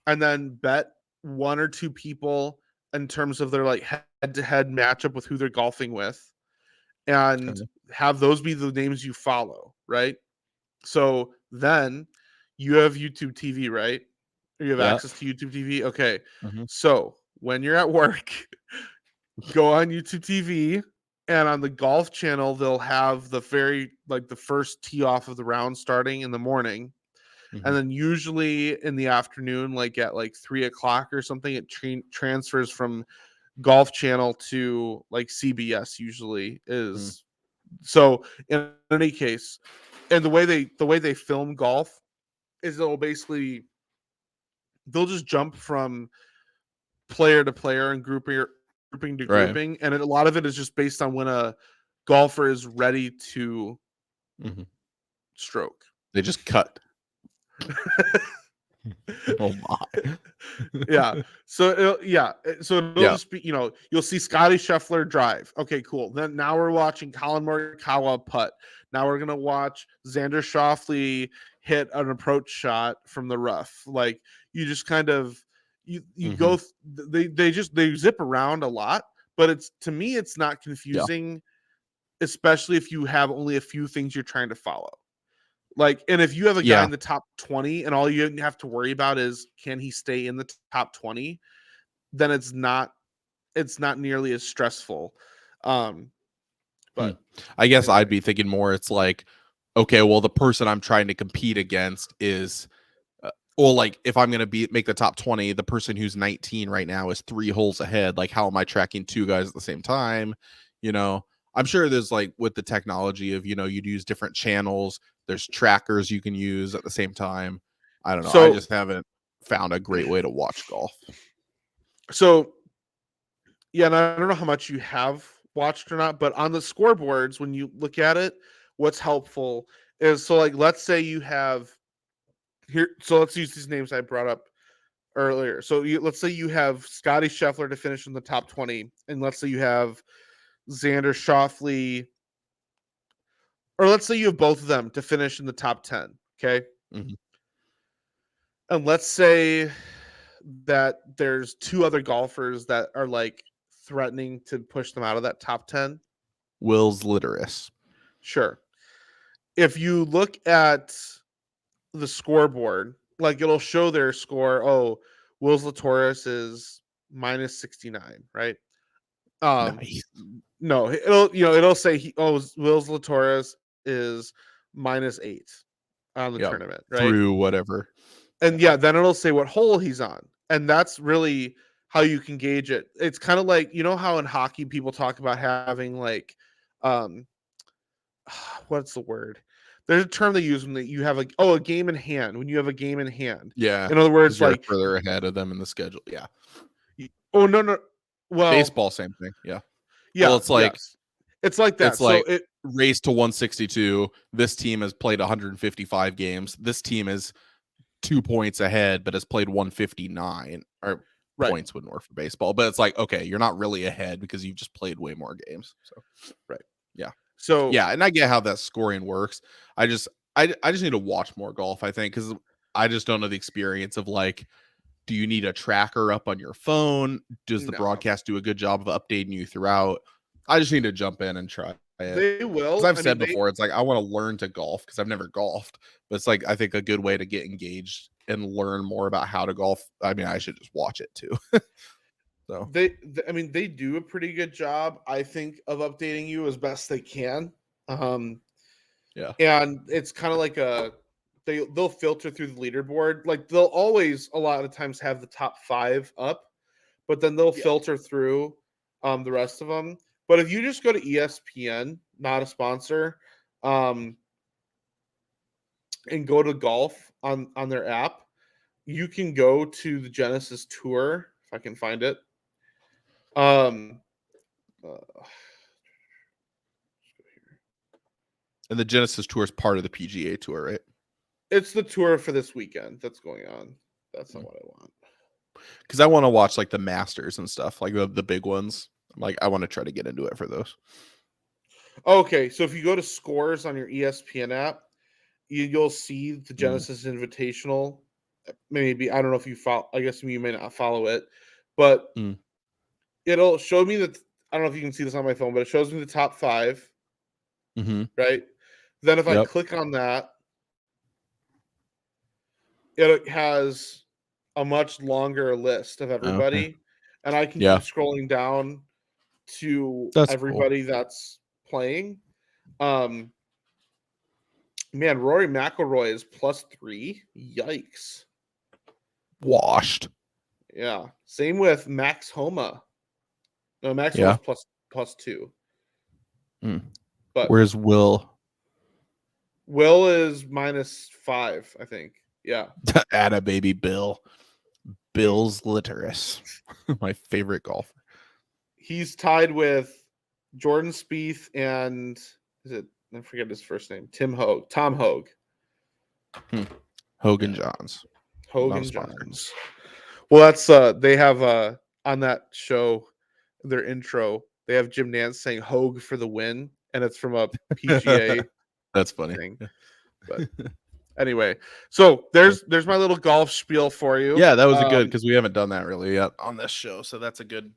[SPEAKER 2] and then bet one or two people in terms of their like head to head matchup with who they're golfing with and
[SPEAKER 1] okay,
[SPEAKER 2] have those be the names you follow, right? So then you have YouTube TV, right? Or you have
[SPEAKER 1] yeah,
[SPEAKER 2] access to YouTube TV. Okay.
[SPEAKER 1] mhm,
[SPEAKER 2] So when you're at work, go on YouTube TV and on the golf channel, they'll have the first tee off of the round starting in the morning. And
[SPEAKER 1] mhm,
[SPEAKER 2] then usually in the afternoon, like at like 3 o'clock or something, it transfers from Golf Channel to like CBS usually
[SPEAKER 1] mm,
[SPEAKER 2] is. So in any case, and the way they film golf is they'll just jump from player to player and grouping to
[SPEAKER 1] right,
[SPEAKER 2] grouping, and a lot of it is just based on when a golfer is ready to
[SPEAKER 1] mhm.
[SPEAKER 2] stroke.
[SPEAKER 1] They just cut. Oh my.
[SPEAKER 2] Yeah. So it'll
[SPEAKER 1] Yeah.
[SPEAKER 2] just be, you'll see Scotty Scheffler drive. Okay, cool. Then now we're watching Colin Morikawa putt. Now we're gonna watch Xander Schauffele hit an approach shot from the rough. Like, you just kind of you
[SPEAKER 1] Mhm.
[SPEAKER 2] go. They zip around a lot, but it's, to me, it's not
[SPEAKER 1] Yeah.
[SPEAKER 2] confusing, especially if you have only a few things you're trying to follow. Like, and if you have a guy
[SPEAKER 1] Yeah.
[SPEAKER 2] in the top 20 and all you have to worry about is, can he stay in the top 20, then it's not nearly as stressful. Um,
[SPEAKER 1] Hmm.
[SPEAKER 2] but
[SPEAKER 1] I guess I'd
[SPEAKER 2] anyway.
[SPEAKER 1] be thinking more it's like, okay, well, the person I'm trying to compete against is well, like if I'm gonna make the top 20, the person who's 19 right now is 3 holes ahead. Like, how am I tracking 2 guys at the same time? You know, I'm sure there's like with the technology of, you'd use different channels, there's trackers you can use at the same time. I don't know. I
[SPEAKER 2] So
[SPEAKER 1] just haven't found a great way to watch golf.
[SPEAKER 2] so yeah, and I don't know how much you have watched or not, but on the scoreboards, when you look at it, what's helpful is, so like, let's say you have here. So let's use these names I brought up earlier. So let's say you have Scotty Scheffler to finish in the top 20, and let's say you have Xander Schauffele, or let's say you have both of them to finish in the top 10. Okay.
[SPEAKER 1] Mhm.
[SPEAKER 2] And let's say that there's two other golfers that are like threatening to push them out of that top 10.
[SPEAKER 1] Will's Litteris.
[SPEAKER 2] Sure. If you look at the scoreboard, like, it'll show their score. Oh, Will Zalatoris is minus 69, right? Um,
[SPEAKER 1] Nice.
[SPEAKER 2] no, it'll say Will Zalatoris is -8 on the
[SPEAKER 1] Yep.
[SPEAKER 2] tournament, right?
[SPEAKER 1] Through whatever.
[SPEAKER 2] And yeah, then it'll say what hole he's on. And that's really how you can gauge it. It's kind of like, how in hockey people talk about having like, um what's the word? There's a term they use when you have a game in hand. When you have a game in hand.
[SPEAKER 1] Yeah.
[SPEAKER 2] In other
[SPEAKER 1] Because
[SPEAKER 2] words,
[SPEAKER 1] you're
[SPEAKER 2] like,
[SPEAKER 1] further ahead of them in the schedule. Yeah.
[SPEAKER 2] oh, no, no. Well,
[SPEAKER 1] Baseball, same thing. Yeah. Well,
[SPEAKER 2] yeah, yes. It's like that.
[SPEAKER 1] it's
[SPEAKER 2] So
[SPEAKER 1] like race to 162. This team has played 155 games. This team is 2 points ahead, but has played 159. Or
[SPEAKER 2] right,
[SPEAKER 1] points wouldn't work for baseball, but it's like, okay, you're not really ahead because you've just played way more games. So
[SPEAKER 2] right.
[SPEAKER 1] yeah.
[SPEAKER 2] So
[SPEAKER 1] Yeah, and I get how that scoring works. I just need to watch more golf, I think, because I just don't know the experience of like, do you need a tracker up on your phone? Does the
[SPEAKER 2] no,
[SPEAKER 1] broadcast do a good job of updating you throughout? I just need to jump in and try it.
[SPEAKER 2] they
[SPEAKER 1] Because
[SPEAKER 2] will.
[SPEAKER 1] I've
[SPEAKER 2] I mean,
[SPEAKER 1] said before, it's like I want to learn to golf because I've never golfed. But it's like I think a good way to get engaged and learn more about how to golf. I mean, I should just watch it too. So
[SPEAKER 2] I mean, they do a pretty good job, I think, of updating you as best they can. Um,
[SPEAKER 1] yeah.
[SPEAKER 2] and it's kind of like they'll filter through the leaderboard. Like, they'll always a lot of times have the top 5 up, but then they'll
[SPEAKER 1] Yeah.
[SPEAKER 2] filter through the rest of them. But if you just go to ESPN, not a sponsor, um, and go to golf on their app, you can go to the Genesis Tour, if I can find it. Um, uh,
[SPEAKER 1] And the Genesis Tour is part of the PGA Tour, right?
[SPEAKER 2] it's the tour for this weekend that's going on. That's not what I want.
[SPEAKER 1] Because I want to watch like the Masters and stuff, like the big ones. Like I want to try to get into it for those.
[SPEAKER 2] Okay, so if you go to scores on your ESPN app, you'll see the
[SPEAKER 1] Mm.
[SPEAKER 2] Genesis Invitational. Maybe, I don't know if you follow. I guess you may not follow it, but
[SPEAKER 1] Mm.
[SPEAKER 2] it'll show me that. I don't know if you can see this on my phone, but it shows me the top 5.
[SPEAKER 1] Mm-hmm.
[SPEAKER 2] Right. Then if I
[SPEAKER 1] Yep.
[SPEAKER 2] click on that, it has a much longer list of
[SPEAKER 1] Okay.
[SPEAKER 2] everybody, and I can keep
[SPEAKER 1] Yeah,
[SPEAKER 2] scrolling down to
[SPEAKER 1] that's cool.
[SPEAKER 2] everybody that's playing. Um, man, Rory McIlroy is +3. Yikes!
[SPEAKER 1] Washed.
[SPEAKER 2] Yeah, same with Max Homa. No, Max
[SPEAKER 1] Yeah.
[SPEAKER 2] Homa's +2.
[SPEAKER 1] Mm.
[SPEAKER 2] But
[SPEAKER 1] Where's Will?
[SPEAKER 2] Will is -5, I think. Yeah.
[SPEAKER 1] Atta baby Bill. Bill's Litteris. My favorite golfer.
[SPEAKER 2] He's tied with Jordan Spieth and I forget his first name. Tom Hogue.
[SPEAKER 1] Hogan
[SPEAKER 2] Yeah.
[SPEAKER 1] Johns.
[SPEAKER 2] Hogue
[SPEAKER 1] Not a
[SPEAKER 2] and
[SPEAKER 1] sponsor.
[SPEAKER 2] Johns. Well, that's they have on that show, their intro, they have Jim Nance saying Hogue for the win, and it's from a PGA
[SPEAKER 1] That's funny.
[SPEAKER 2] thing. But anyway, so there's my little golf spiel for you.
[SPEAKER 1] Yeah, that was a good because we haven't done that really yet on this show. So that's a good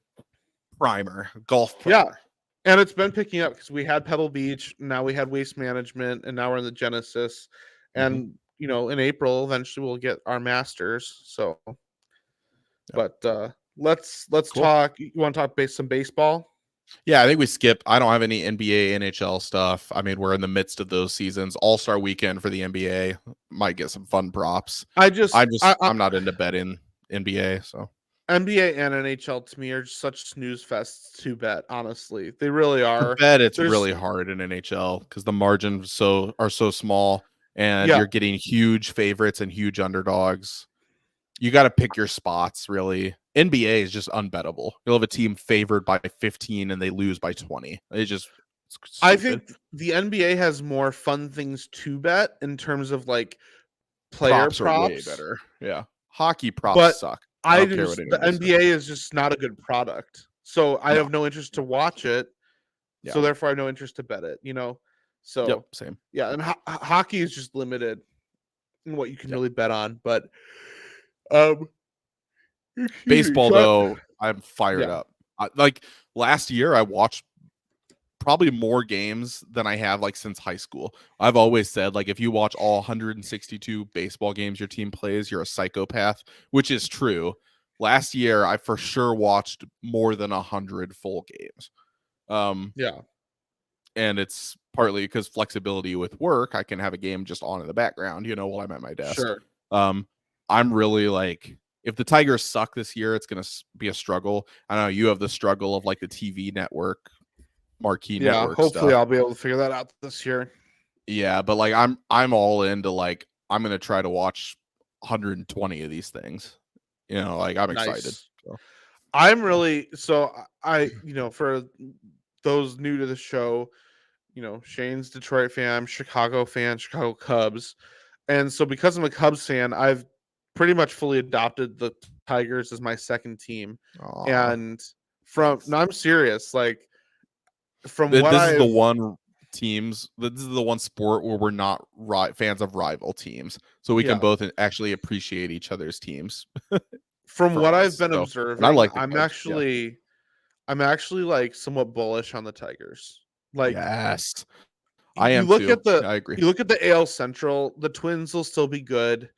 [SPEAKER 1] primer, golf primer.
[SPEAKER 2] Yeah. And it's been picking up because we had Pebble Beach, now we had Waste Management, and now we're in the Genesis. And you know, in April, eventually we'll get our Masters. So, but let's
[SPEAKER 1] Cool.
[SPEAKER 2] talk. You want to talk some baseball?
[SPEAKER 1] Yeah, I think we skip. I don't have any NBA, NHL stuff. I mean, we're in the midst of those seasons. All-Star weekend for the NBA might get some fun props. I'm not into betting NBA, so
[SPEAKER 2] NBA and NHL to me are just such snooze fests to bet. Honestly, they really are.
[SPEAKER 1] to bet it's really hard in NHL because the margins are so small, and you're getting huge favorites and huge underdogs. You got to pick your spots, really. NBA is just unbettable. You'll have a team favored by 15 and they lose by 20.
[SPEAKER 2] I think the NBA has more fun things to bet in terms of like player props.
[SPEAKER 1] Are way better. Yeah. Hockey props suck.
[SPEAKER 2] The NBA is just not a good product. So I have no interest to watch it. Yeah. So therefore I have no interest to bet it, you know? So
[SPEAKER 1] same.
[SPEAKER 2] Yeah. And hockey is just limited in what you can really bet on. But
[SPEAKER 1] baseball, though, I'm fired up. Like last year, I watched probably more games than I have like since high school. I've always said, like, if you watch all 162 baseball games your team plays, you're a psychopath, which is true. Last year, I for sure watched more than 100 full games. And it's partly because flexibility with work. I can have a game just on in the background, you know, while I'm at my desk.
[SPEAKER 2] Sure.
[SPEAKER 1] I'm really like, if the Tigers suck this year, it's going to be a struggle. I know you have the struggle of like the TV network, marquee network.
[SPEAKER 2] Hopefully
[SPEAKER 1] stuff.
[SPEAKER 2] I'll be able to figure that out this year.
[SPEAKER 1] Yeah, but like I'm all into like I'm going to try to watch 120 of these things. You know, like I'm excited. So.
[SPEAKER 2] I'm really for those new to the show, you know, Shane's Detroit fan, Chicago fan, Chicago Cubs. And so because I'm a Cubs fan, I've pretty much fully adopted the Tigers as my second team.
[SPEAKER 1] Aww.
[SPEAKER 2] And I'm serious, like from
[SPEAKER 1] this is the one sport where we're not fans of rival teams. So we can both actually appreciate each other's teams.
[SPEAKER 2] From what I've been observing, I'm actually like somewhat bullish on the Tigers. Like,
[SPEAKER 1] yes, I am
[SPEAKER 2] too.
[SPEAKER 1] I agree.
[SPEAKER 2] You look at the AL Central, the Twins will still be good.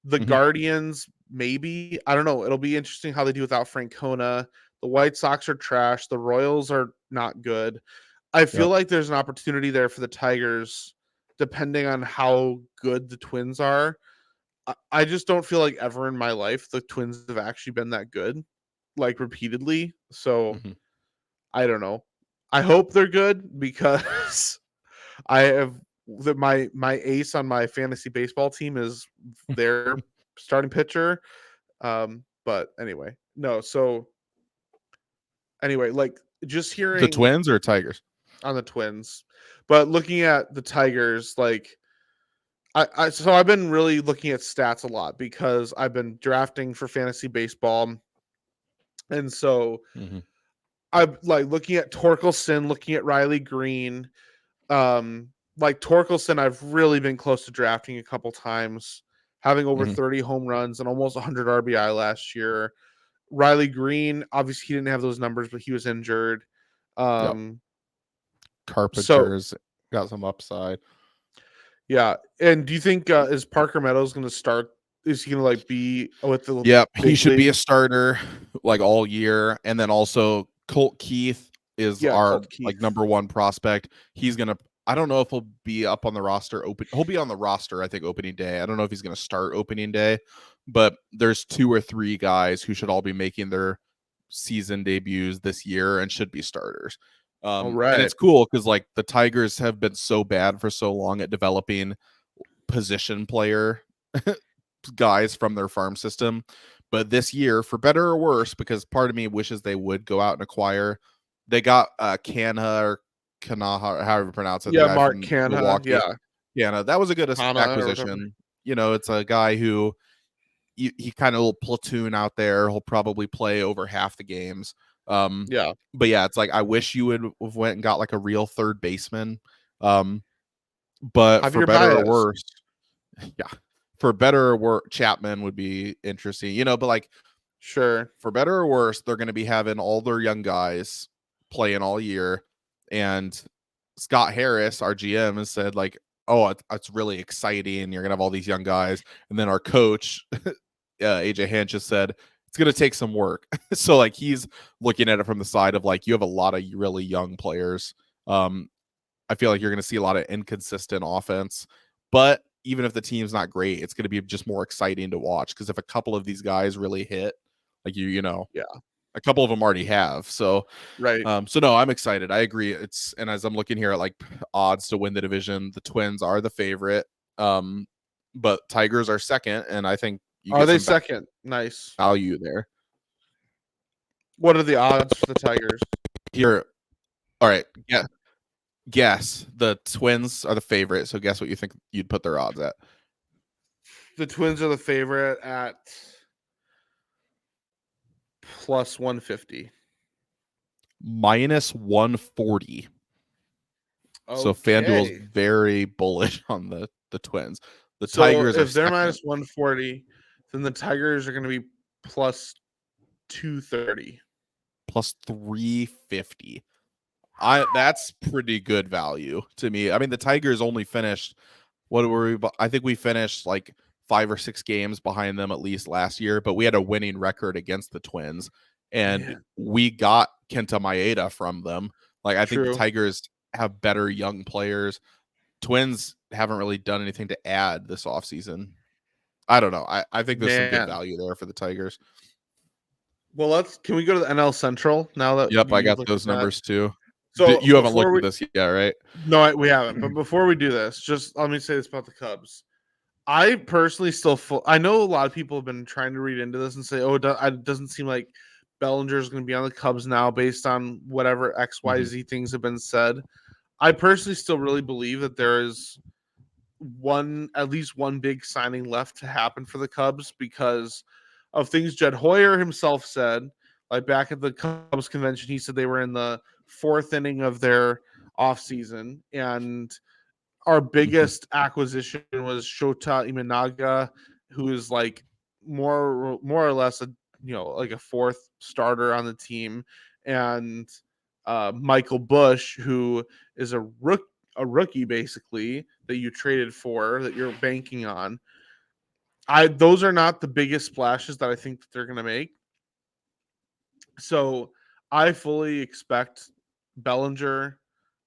[SPEAKER 2] The Guardians, maybe. I don't know. It'll be interesting how they do without Francona. The White Sox are trash. The Royals are not good. I feel like there's an opportunity there for the Tigers, depending on how good the Twins are. I just don't feel like ever in my life the Twins have actually been that good, like repeatedly. So I don't know. I hope they're good because I have my ace on my fantasy baseball team is their starting pitcher. But anyway, no. So anyway, like just hearing
[SPEAKER 1] the Twins or Tigers
[SPEAKER 2] on the Twins, but looking at the Tigers, like so I've been really looking at stats a lot because I've been drafting for fantasy baseball, and so I'm like looking at Torkelson, looking at Riley Green. Like Torkelson, I've really been close to drafting a couple times, having over 30 home runs and almost 100 RBI last year. Riley Green, obviously he didn't have those numbers, but he was injured.
[SPEAKER 1] Carpenter's got some upside.
[SPEAKER 2] Yeah, and do you think is Parker Meadows going to start? Is he going to like be with the?
[SPEAKER 1] Yep, he should be a starter like all year, and then also Colt Keith is our like number one prospect. He's gonna. I don't know if he'll be up on the roster. He'll be on the roster, I think, opening day. I don't know if he's gonna start opening day, but there's 2 or 3 guys who should all be making their season debuts this year and should be starters. And it's cool because like the Tigers have been so bad for so long at developing position player guys from their farm system, but this year, for better or worse, because part of me wishes they would go out and acquire, they got Canha or Kanaha, however you pronounce it.
[SPEAKER 2] Yeah, Mark Canha. Yeah,
[SPEAKER 1] that was a good acquisition. You know, it's a guy who he kind of will platoon out there. He'll probably play over half the games.
[SPEAKER 2] Yeah.
[SPEAKER 1] But yeah, it's like I wish you would have went and got like a real third baseman. But
[SPEAKER 2] Have
[SPEAKER 1] for
[SPEAKER 2] your
[SPEAKER 1] better or
[SPEAKER 2] bias.
[SPEAKER 1] worse, yeah, for better or worse, Chapman would be interesting, you know. But like
[SPEAKER 2] Sure.
[SPEAKER 1] for better or worse, they're going to be having all their young guys playing all year, and Scott Harris, our GM, has said like, "Oh, it's really exciting. You're gonna have all these young guys." And then our coach, AJ Hinch, has said it's gonna take some work. So like he's looking at it from the side of like you have a lot of really young players. I feel like you're gonna see a lot of inconsistent offense, but even if the team's not great, it's gonna be just more exciting to watch because if a couple of these guys really hit, like you know,
[SPEAKER 2] Yeah.
[SPEAKER 1] a couple of them already have. So
[SPEAKER 2] Right.
[SPEAKER 1] so no, I'm excited. I agree. It's and as I'm looking here at like odds to win the division, the Twins are the favorite. But Tigers are second, and I think you
[SPEAKER 2] Are
[SPEAKER 1] get
[SPEAKER 2] they
[SPEAKER 1] some
[SPEAKER 2] second? Nice.
[SPEAKER 1] value there.
[SPEAKER 2] What are the odds for the Tigers?
[SPEAKER 1] Here, all right. Yeah, guess the Twins are the favorite. So guess what you think you'd put their odds at?
[SPEAKER 2] The Twins are the favorite at plus 150.
[SPEAKER 1] Minus 140. So FanDuel's
[SPEAKER 2] Okay.
[SPEAKER 1] very bullish on the Twins. The
[SPEAKER 2] So
[SPEAKER 1] Tigers are
[SPEAKER 2] if they're
[SPEAKER 1] second,
[SPEAKER 2] minus 140, then the Tigers are going to be plus 230.
[SPEAKER 1] plus 350. That's pretty good value to me. I mean, the Tigers only finished what were we? I think we finished like 5 or 6 games behind them at least last year, but we had a winning record against the Twins, and
[SPEAKER 2] Man,
[SPEAKER 1] we got Kenta Maeda from them. Like I think the
[SPEAKER 2] true.
[SPEAKER 1] Tigers have better young players. Twins haven't really done anything to add this offseason. I don't know. I think there's some good
[SPEAKER 2] Man.
[SPEAKER 1] value there for the Tigers.
[SPEAKER 2] Well, can we go to the NL Central now that
[SPEAKER 1] Yep, I
[SPEAKER 2] you
[SPEAKER 1] got
[SPEAKER 2] looked at
[SPEAKER 1] those
[SPEAKER 2] that?
[SPEAKER 1] numbers too.
[SPEAKER 2] So
[SPEAKER 1] You haven't
[SPEAKER 2] before
[SPEAKER 1] looked
[SPEAKER 2] we
[SPEAKER 1] at this yet, right?
[SPEAKER 2] no, we haven't. But before we do this, just let me say this about the Cubs. I personally still I know a lot of people have been trying to read into this and say, "Oh, it doesn't seem like Bellinger is going to be on the Cubs now based on whatever XYZ things have been said." I personally still really believe that there is at least one big signing left to happen for the Cubs because of things Jed Hoyer himself said. Like back at the Cubs convention, he said they were in the 4th inning of their offseason, and our biggest acquisition was Shota Imanaga, who is like more or less a like a 4th starter on the team, and Michael Bush, who is a rookie basically that you traded for that you're banking on. Those are not the biggest splashes that I think that they're going to make. So I fully expect Bellinger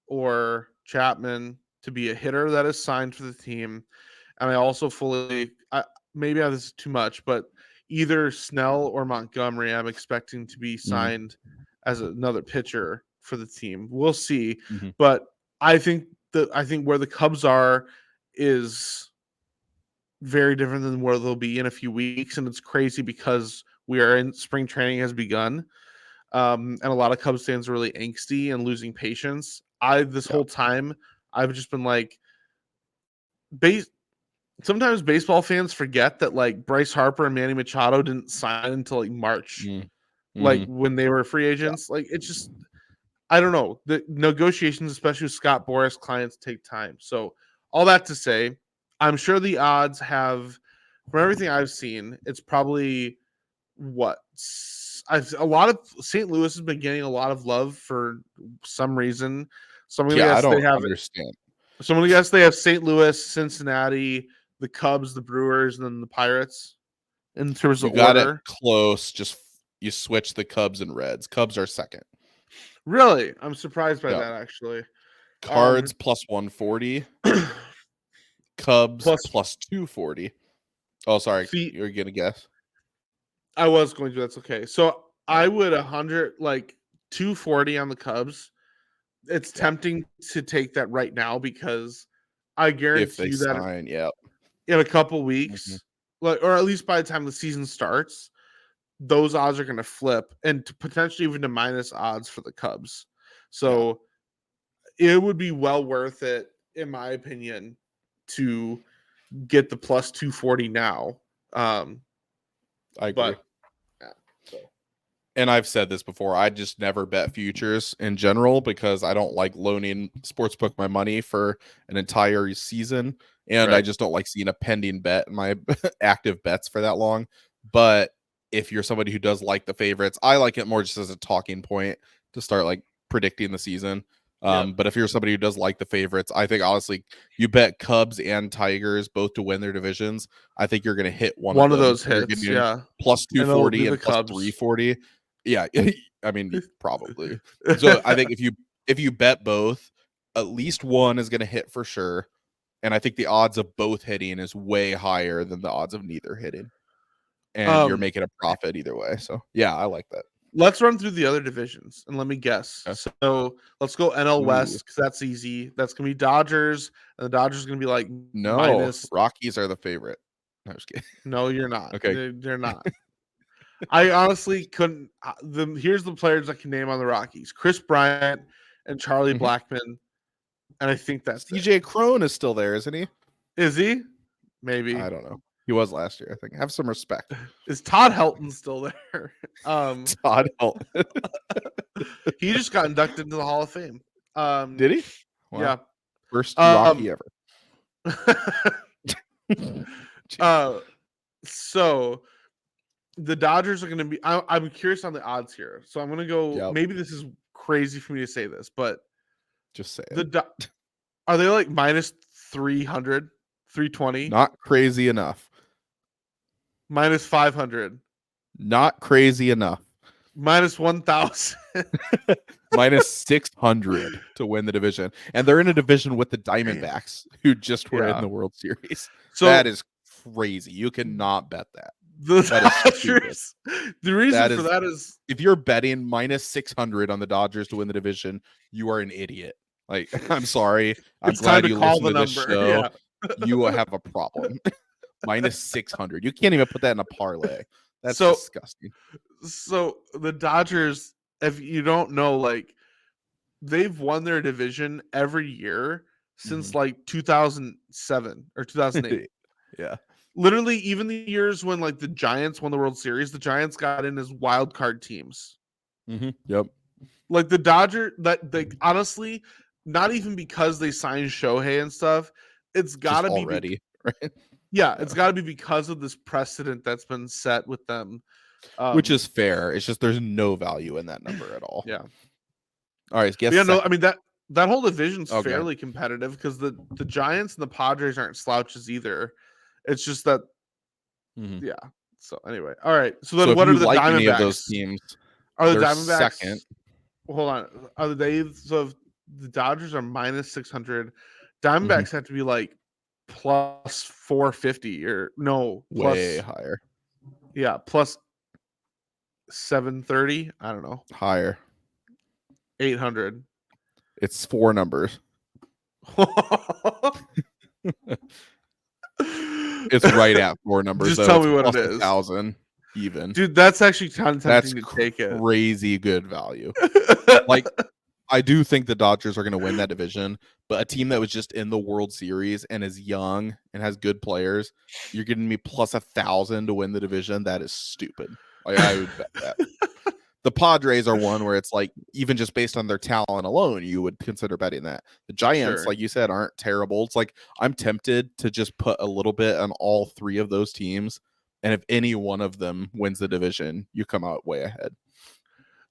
[SPEAKER 2] or Chapman to be a hitter that is signed for the team. And I also maybe this is too much, but either Snell or Montgomery, I'm expecting to be signed as another pitcher for the team. We'll see.
[SPEAKER 1] Mm-hmm.
[SPEAKER 2] But I think where the Cubs are is very different than where they'll be in a few weeks. And it's crazy because spring training has begun. And a lot of Cubs fans are really angsty and losing patience. Whole time I've just been like, sometimes baseball fans forget that like Bryce Harper and Manny Machado didn't sign until like March, like when they were free agents. Like it's just, I don't know. The negotiations, especially with Scott Boras clients, take time. So all that to say, I'm sure the odds have, from everything I've seen, it's probably a lot of St. Louis has been getting a lot of love for some reason. So I'm gonna
[SPEAKER 1] Yeah, I
[SPEAKER 2] guess they
[SPEAKER 1] don't
[SPEAKER 2] have
[SPEAKER 1] understand.
[SPEAKER 2] So I'm gonna guess they have St. Louis, Cincinnati, the Cubs, the Brewers, and then the Pirates in terms
[SPEAKER 1] You
[SPEAKER 2] of
[SPEAKER 1] got it
[SPEAKER 2] order.
[SPEAKER 1] close. Just you switch the Cubs and Reds. Cubs are second.
[SPEAKER 2] Really, I'm surprised by
[SPEAKER 1] Yeah.
[SPEAKER 2] that actually.
[SPEAKER 1] Cards plus 140. Cubs
[SPEAKER 2] Plus,
[SPEAKER 1] plus 240. Oh, sorry.
[SPEAKER 2] see,
[SPEAKER 1] You're gonna guess.
[SPEAKER 2] I was going to. That's okay. So I would 240 on the Cubs. It's tempting to take that right now because I
[SPEAKER 1] If
[SPEAKER 2] guarantee
[SPEAKER 1] they
[SPEAKER 2] you that
[SPEAKER 1] sign, yeah.
[SPEAKER 2] in a couple weeks, or at least by the time the season starts, those odds are going to flip and potentially even to minus odds for the Cubs. So it would be well worth it, in my opinion, to get the plus 240 now.
[SPEAKER 1] I agree.
[SPEAKER 2] But yeah, so.
[SPEAKER 1] And I've said this before, I just never bet futures in general because I don't like loaning sportsbook my money for an entire season. And I
[SPEAKER 2] Right.
[SPEAKER 1] just don't like seeing a pending bet in my active bets for that long. But if you're somebody who does like the favorites, I like it more just as a talking point to start like predicting the season.
[SPEAKER 2] Yep.
[SPEAKER 1] But if you're somebody who does like the favorites, I think honestly, you bet Cubs and Tigers both to win their divisions. I think you're going to hit one
[SPEAKER 2] One
[SPEAKER 1] of
[SPEAKER 2] of
[SPEAKER 1] them.
[SPEAKER 2] those
[SPEAKER 1] You're
[SPEAKER 2] hits,
[SPEAKER 1] getting
[SPEAKER 2] yeah.
[SPEAKER 1] plus
[SPEAKER 2] And it'll be
[SPEAKER 1] 240
[SPEAKER 2] the
[SPEAKER 1] and plus
[SPEAKER 2] Cubs.
[SPEAKER 1] 340. Yeah, I mean probably. So I think if you bet both, at least one is going to hit for sure, and I think the odds of both hitting is way higher than the odds of neither hitting, and you're making a profit either way. So yeah, I like that.
[SPEAKER 2] Let's run through the other divisions and let me guess.
[SPEAKER 1] Okay.
[SPEAKER 2] So let's go NL
[SPEAKER 1] Ooh.
[SPEAKER 2] West because that's easy. That's gonna be Dodgers, and the Dodgers are gonna be like
[SPEAKER 1] No,
[SPEAKER 2] minus.
[SPEAKER 1] Rockies are the favorite. No, I'm just kidding.
[SPEAKER 2] No, you're not.
[SPEAKER 1] Okay.
[SPEAKER 2] They're not. I honestly couldn't. Here's the players I can name on the Rockies: Chris Bryant and Charlie
[SPEAKER 1] Mhm.
[SPEAKER 2] Blackmon, and I think that's it.
[SPEAKER 1] CJ Crone is still there, isn't he?
[SPEAKER 2] Is he? Maybe.
[SPEAKER 1] I don't know. He was last year, I think. Have some respect.
[SPEAKER 2] Is Todd Helton still there?
[SPEAKER 1] Todd Helton.
[SPEAKER 2] He just got inducted into the Hall of Fame.
[SPEAKER 1] Did he? Wow.
[SPEAKER 2] Yeah.
[SPEAKER 1] First Rocky ever.
[SPEAKER 2] So the Dodgers are going to be. I'm curious on the odds here, so I'm going to go.
[SPEAKER 1] Yep.
[SPEAKER 2] Maybe this is crazy for me to say this, but
[SPEAKER 1] Just say it.
[SPEAKER 2] Are they like minus 300, 320?
[SPEAKER 1] Not crazy enough.
[SPEAKER 2] Minus 500.
[SPEAKER 1] Not crazy enough.
[SPEAKER 2] Minus 1,000.
[SPEAKER 1] Minus 600 to win the division, and they're in a division with the Diamondbacks, who just were in the World Series. So that is crazy. You cannot bet that.
[SPEAKER 2] The reason for that is
[SPEAKER 1] if you're betting minus 600 on the Dodgers to win the division, you are an idiot. Like, I'm sorry. I'm glad you listen to this show. Yeah. You will have a problem. Minus 600. You can't even put that in a parlay. That's disgusting.
[SPEAKER 2] So the Dodgers, if you don't know, like they've won their division every year since like 2007 or 2008.
[SPEAKER 1] Yeah.
[SPEAKER 2] Literally, even the years when like the Giants won the World Series, the Giants got in as wild card teams.
[SPEAKER 1] Yep.
[SPEAKER 2] Like the Dodgers, honestly, not even because they signed Shohei and stuff. It's got to be
[SPEAKER 1] already, right?
[SPEAKER 2] Yeah, it's got to be because of this precedent that's been set with them,
[SPEAKER 1] which is fair. It's just there's no value in that number at all.
[SPEAKER 2] Yeah.
[SPEAKER 1] All right.
[SPEAKER 2] Yeah. No, I mean that whole division's fairly competitive because the Giants and the Padres aren't slouches either. It's just that, yeah. So anyway, all right. So then, what are the Diamondbacks?
[SPEAKER 1] Any of those teams?
[SPEAKER 2] Are the Diamondbacks second? Hold on. Are they? So the Dodgers are minus 600. Diamondbacks have to be like plus 450 or no,
[SPEAKER 1] way higher.
[SPEAKER 2] Yeah, plus 730. I don't know.
[SPEAKER 1] Higher.
[SPEAKER 2] 800.
[SPEAKER 1] It's 4 numbers. It's right at 4 numbers.
[SPEAKER 2] Just tell me what it is.
[SPEAKER 1] 1,000 even.
[SPEAKER 2] Dude, that's actually kind of tempting to take it.
[SPEAKER 1] Crazy good value. Like, I do think the Dodgers are going to win that division, but a team that was just in the World Series and is young and has good players, you're giving me plus 1,000 to win the division. That is stupid. Like, I would bet that. The Padres are one where it's like, even just based on their talent alone, you would consider betting that. The Giants, like you said, aren't terrible. It's like, I'm tempted to just put a little bit on all 3 of those teams. And if any one of them wins the division, you come out way ahead.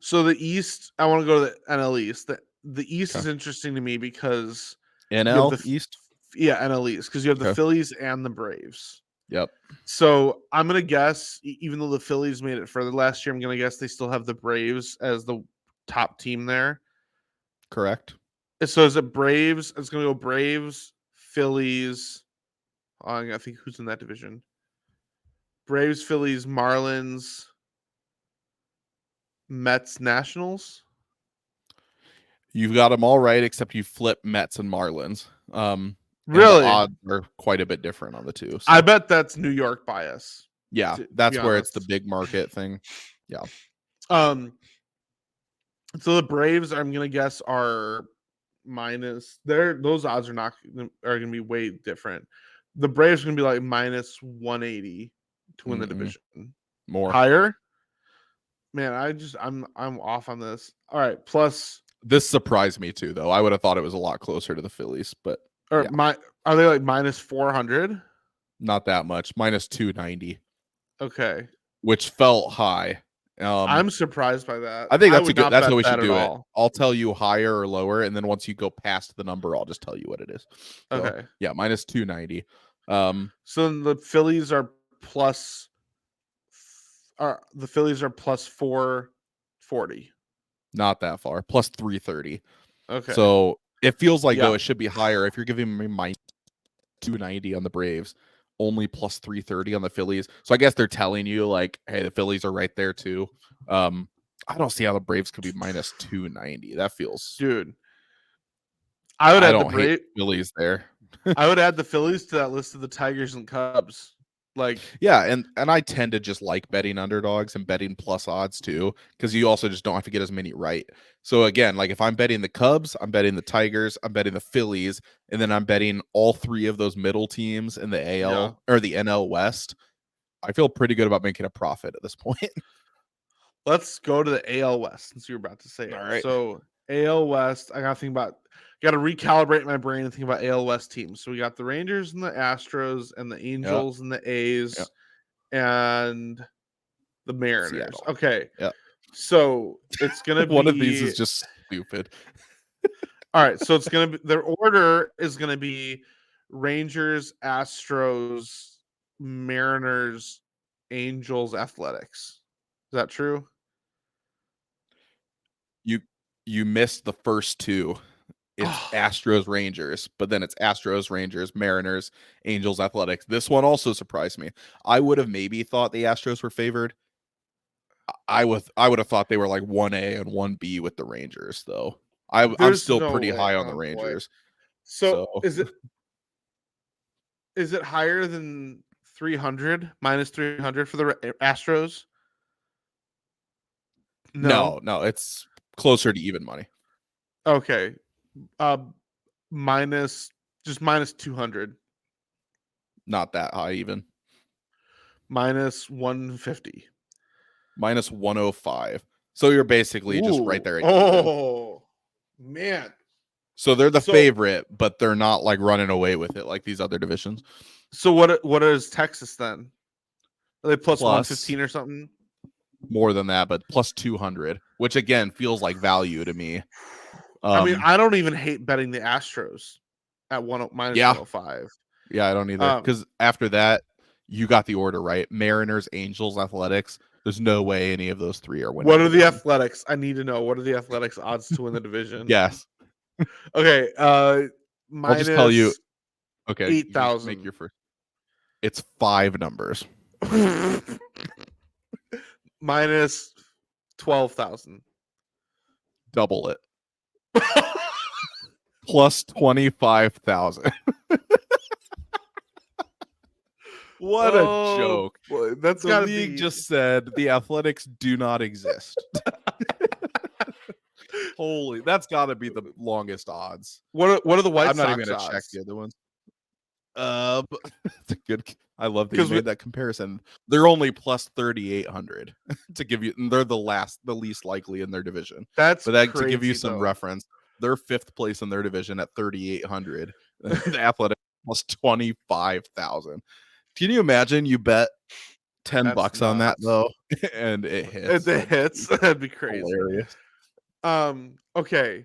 [SPEAKER 2] So the East, I want to go to the NL East. The East is interesting to me because
[SPEAKER 1] NL East?
[SPEAKER 2] Yeah, NL East, because you have the Phillies and the Braves.
[SPEAKER 1] Yep.
[SPEAKER 2] So I'm going to guess, even though the Phillies made it further last year, I'm going to guess they still have the Braves as the top team there.
[SPEAKER 1] Correct.
[SPEAKER 2] So is it Braves? It's going to go Braves, Phillies. I think who's in that division? Braves, Phillies, Marlins, Mets, Nationals.
[SPEAKER 1] You've got them all right, except you flip Mets and Marlins.
[SPEAKER 2] Really?
[SPEAKER 1] The odds are quite a bit different on the two. So.
[SPEAKER 2] I bet that's New York bias.
[SPEAKER 1] Yeah, that's where it's the big market thing. Yeah.
[SPEAKER 2] So the Braves, I'm gonna guess, are minus. Those odds are gonna be way different. The Braves are gonna be like minus 180 to win the division.
[SPEAKER 1] More.
[SPEAKER 2] Higher? Man, I'm off on this. All right, plus
[SPEAKER 1] This surprised me too, though. I would have thought it was a lot closer to the Phillies, but
[SPEAKER 2] or
[SPEAKER 1] yeah,
[SPEAKER 2] are they like minus 400?
[SPEAKER 1] not that much. Minus 290,
[SPEAKER 2] Okay.
[SPEAKER 1] which felt high.
[SPEAKER 2] I'm surprised by that.
[SPEAKER 1] I think
[SPEAKER 2] I
[SPEAKER 1] that's a
[SPEAKER 2] would
[SPEAKER 1] good.
[SPEAKER 2] not
[SPEAKER 1] That's
[SPEAKER 2] bet
[SPEAKER 1] how we
[SPEAKER 2] that
[SPEAKER 1] should
[SPEAKER 2] at
[SPEAKER 1] do it.
[SPEAKER 2] all.
[SPEAKER 1] I'll tell you higher or lower, and then once you go past the number, I'll just tell you what it is. So,
[SPEAKER 2] Okay.
[SPEAKER 1] yeah, minus 290.
[SPEAKER 2] So then the Phillies are plus the Phillies are plus 440.
[SPEAKER 1] Not that far. Plus 330.
[SPEAKER 2] Okay.
[SPEAKER 1] So it feels like though
[SPEAKER 2] Yeah.
[SPEAKER 1] it should be higher. If you're giving me minus 290 on the Braves, only plus 330 on the Phillies. So I guess they're telling you like, hey, the Phillies are right there too. I don't see how the Braves could be minus 290. That feels.
[SPEAKER 2] Dude. I would
[SPEAKER 1] I
[SPEAKER 2] add the
[SPEAKER 1] don't hate the Phillies there.
[SPEAKER 2] I would add the Phillies to that list of the Tigers and Cubs. Like,
[SPEAKER 1] Yeah, and I tend to just like betting underdogs and betting plus odds too, because you also just don't have to get as many right. So again, like if I'm betting the Cubs, I'm betting the Tigers, I'm betting the Phillies, and then I'm betting all three of those middle teams in the AL or the NL West. I feel pretty good about making a profit at this point.
[SPEAKER 2] let's go to the AL West since you were about to say it.
[SPEAKER 1] All right.
[SPEAKER 2] So AL West, I gotta recalibrate my brain and think about AL West teams. So we got the Rangers and the Astros and the Angels and the A's and the Mariners.
[SPEAKER 1] Seattle.
[SPEAKER 2] Okay.
[SPEAKER 1] Yeah.
[SPEAKER 2] So it's gonna be
[SPEAKER 1] one of these is just stupid.
[SPEAKER 2] all right. So it's gonna be their order is gonna be Rangers, Astros, Mariners, Angels, Athletics. Is that true?
[SPEAKER 1] You missed the first two. It's Astros Rangers, but then it's Astros Rangers, Mariners, Angels, Athletics. This one also surprised me. I would have maybe thought the Astros were favored. I would have thought they were like 1A and 1B with the Rangers though. I'm
[SPEAKER 2] There's
[SPEAKER 1] still
[SPEAKER 2] no
[SPEAKER 1] pretty
[SPEAKER 2] way.
[SPEAKER 1] high on
[SPEAKER 2] Oh,
[SPEAKER 1] the
[SPEAKER 2] boy.
[SPEAKER 1] Rangers.
[SPEAKER 2] So is it higher than 300 minus 300 for the Astros?
[SPEAKER 1] No, it's closer to even money.
[SPEAKER 2] Okay. Minus 200.
[SPEAKER 1] Not that high even.
[SPEAKER 2] Minus 150.
[SPEAKER 1] Minus 105. So you're basically just right there.
[SPEAKER 2] Oh, man.
[SPEAKER 1] So they're the favorite, but they're not like running away with it like these other divisions.
[SPEAKER 2] So what is Texas then? Are they plus 115 or something?
[SPEAKER 1] More than that, but plus 200, which again feels like value to me.
[SPEAKER 2] I mean, I don't even hate betting the Astros at minus 105.
[SPEAKER 1] Yeah, I don't either. Because after that, you got the order right. Mariners, Angels, Athletics. There's no way any of those three are winning.
[SPEAKER 2] What are the Athletics? I need to know. What are the Athletics odds to win the division?
[SPEAKER 1] Yes.
[SPEAKER 2] Okay.
[SPEAKER 1] I'll just tell you. Okay.
[SPEAKER 2] 8,000.
[SPEAKER 1] Make your first. It's 5 numbers.
[SPEAKER 2] Minus 12,000.
[SPEAKER 1] Double it. Plus 25,000. What a joke.
[SPEAKER 2] Boy, that's
[SPEAKER 1] the league just said the Athletics do not exist. Holy, that's got to be the longest odds.
[SPEAKER 2] What are the White
[SPEAKER 1] I'm
[SPEAKER 2] Sox
[SPEAKER 1] not even going to
[SPEAKER 2] odds?
[SPEAKER 1] check the other ones. It's a good. I love that you made that comparison. They're only plus 3,800 to give you. And they're the least likely in their division.
[SPEAKER 2] That's
[SPEAKER 1] crazy,
[SPEAKER 2] to
[SPEAKER 1] give you some reference. They're 5th place in their division at 3,800. The Athletics plus 25,000. Can you imagine you bet $10 on that though, and it hits?
[SPEAKER 2] It hits. That'd be crazy.
[SPEAKER 1] Hilarious.
[SPEAKER 2] Okay.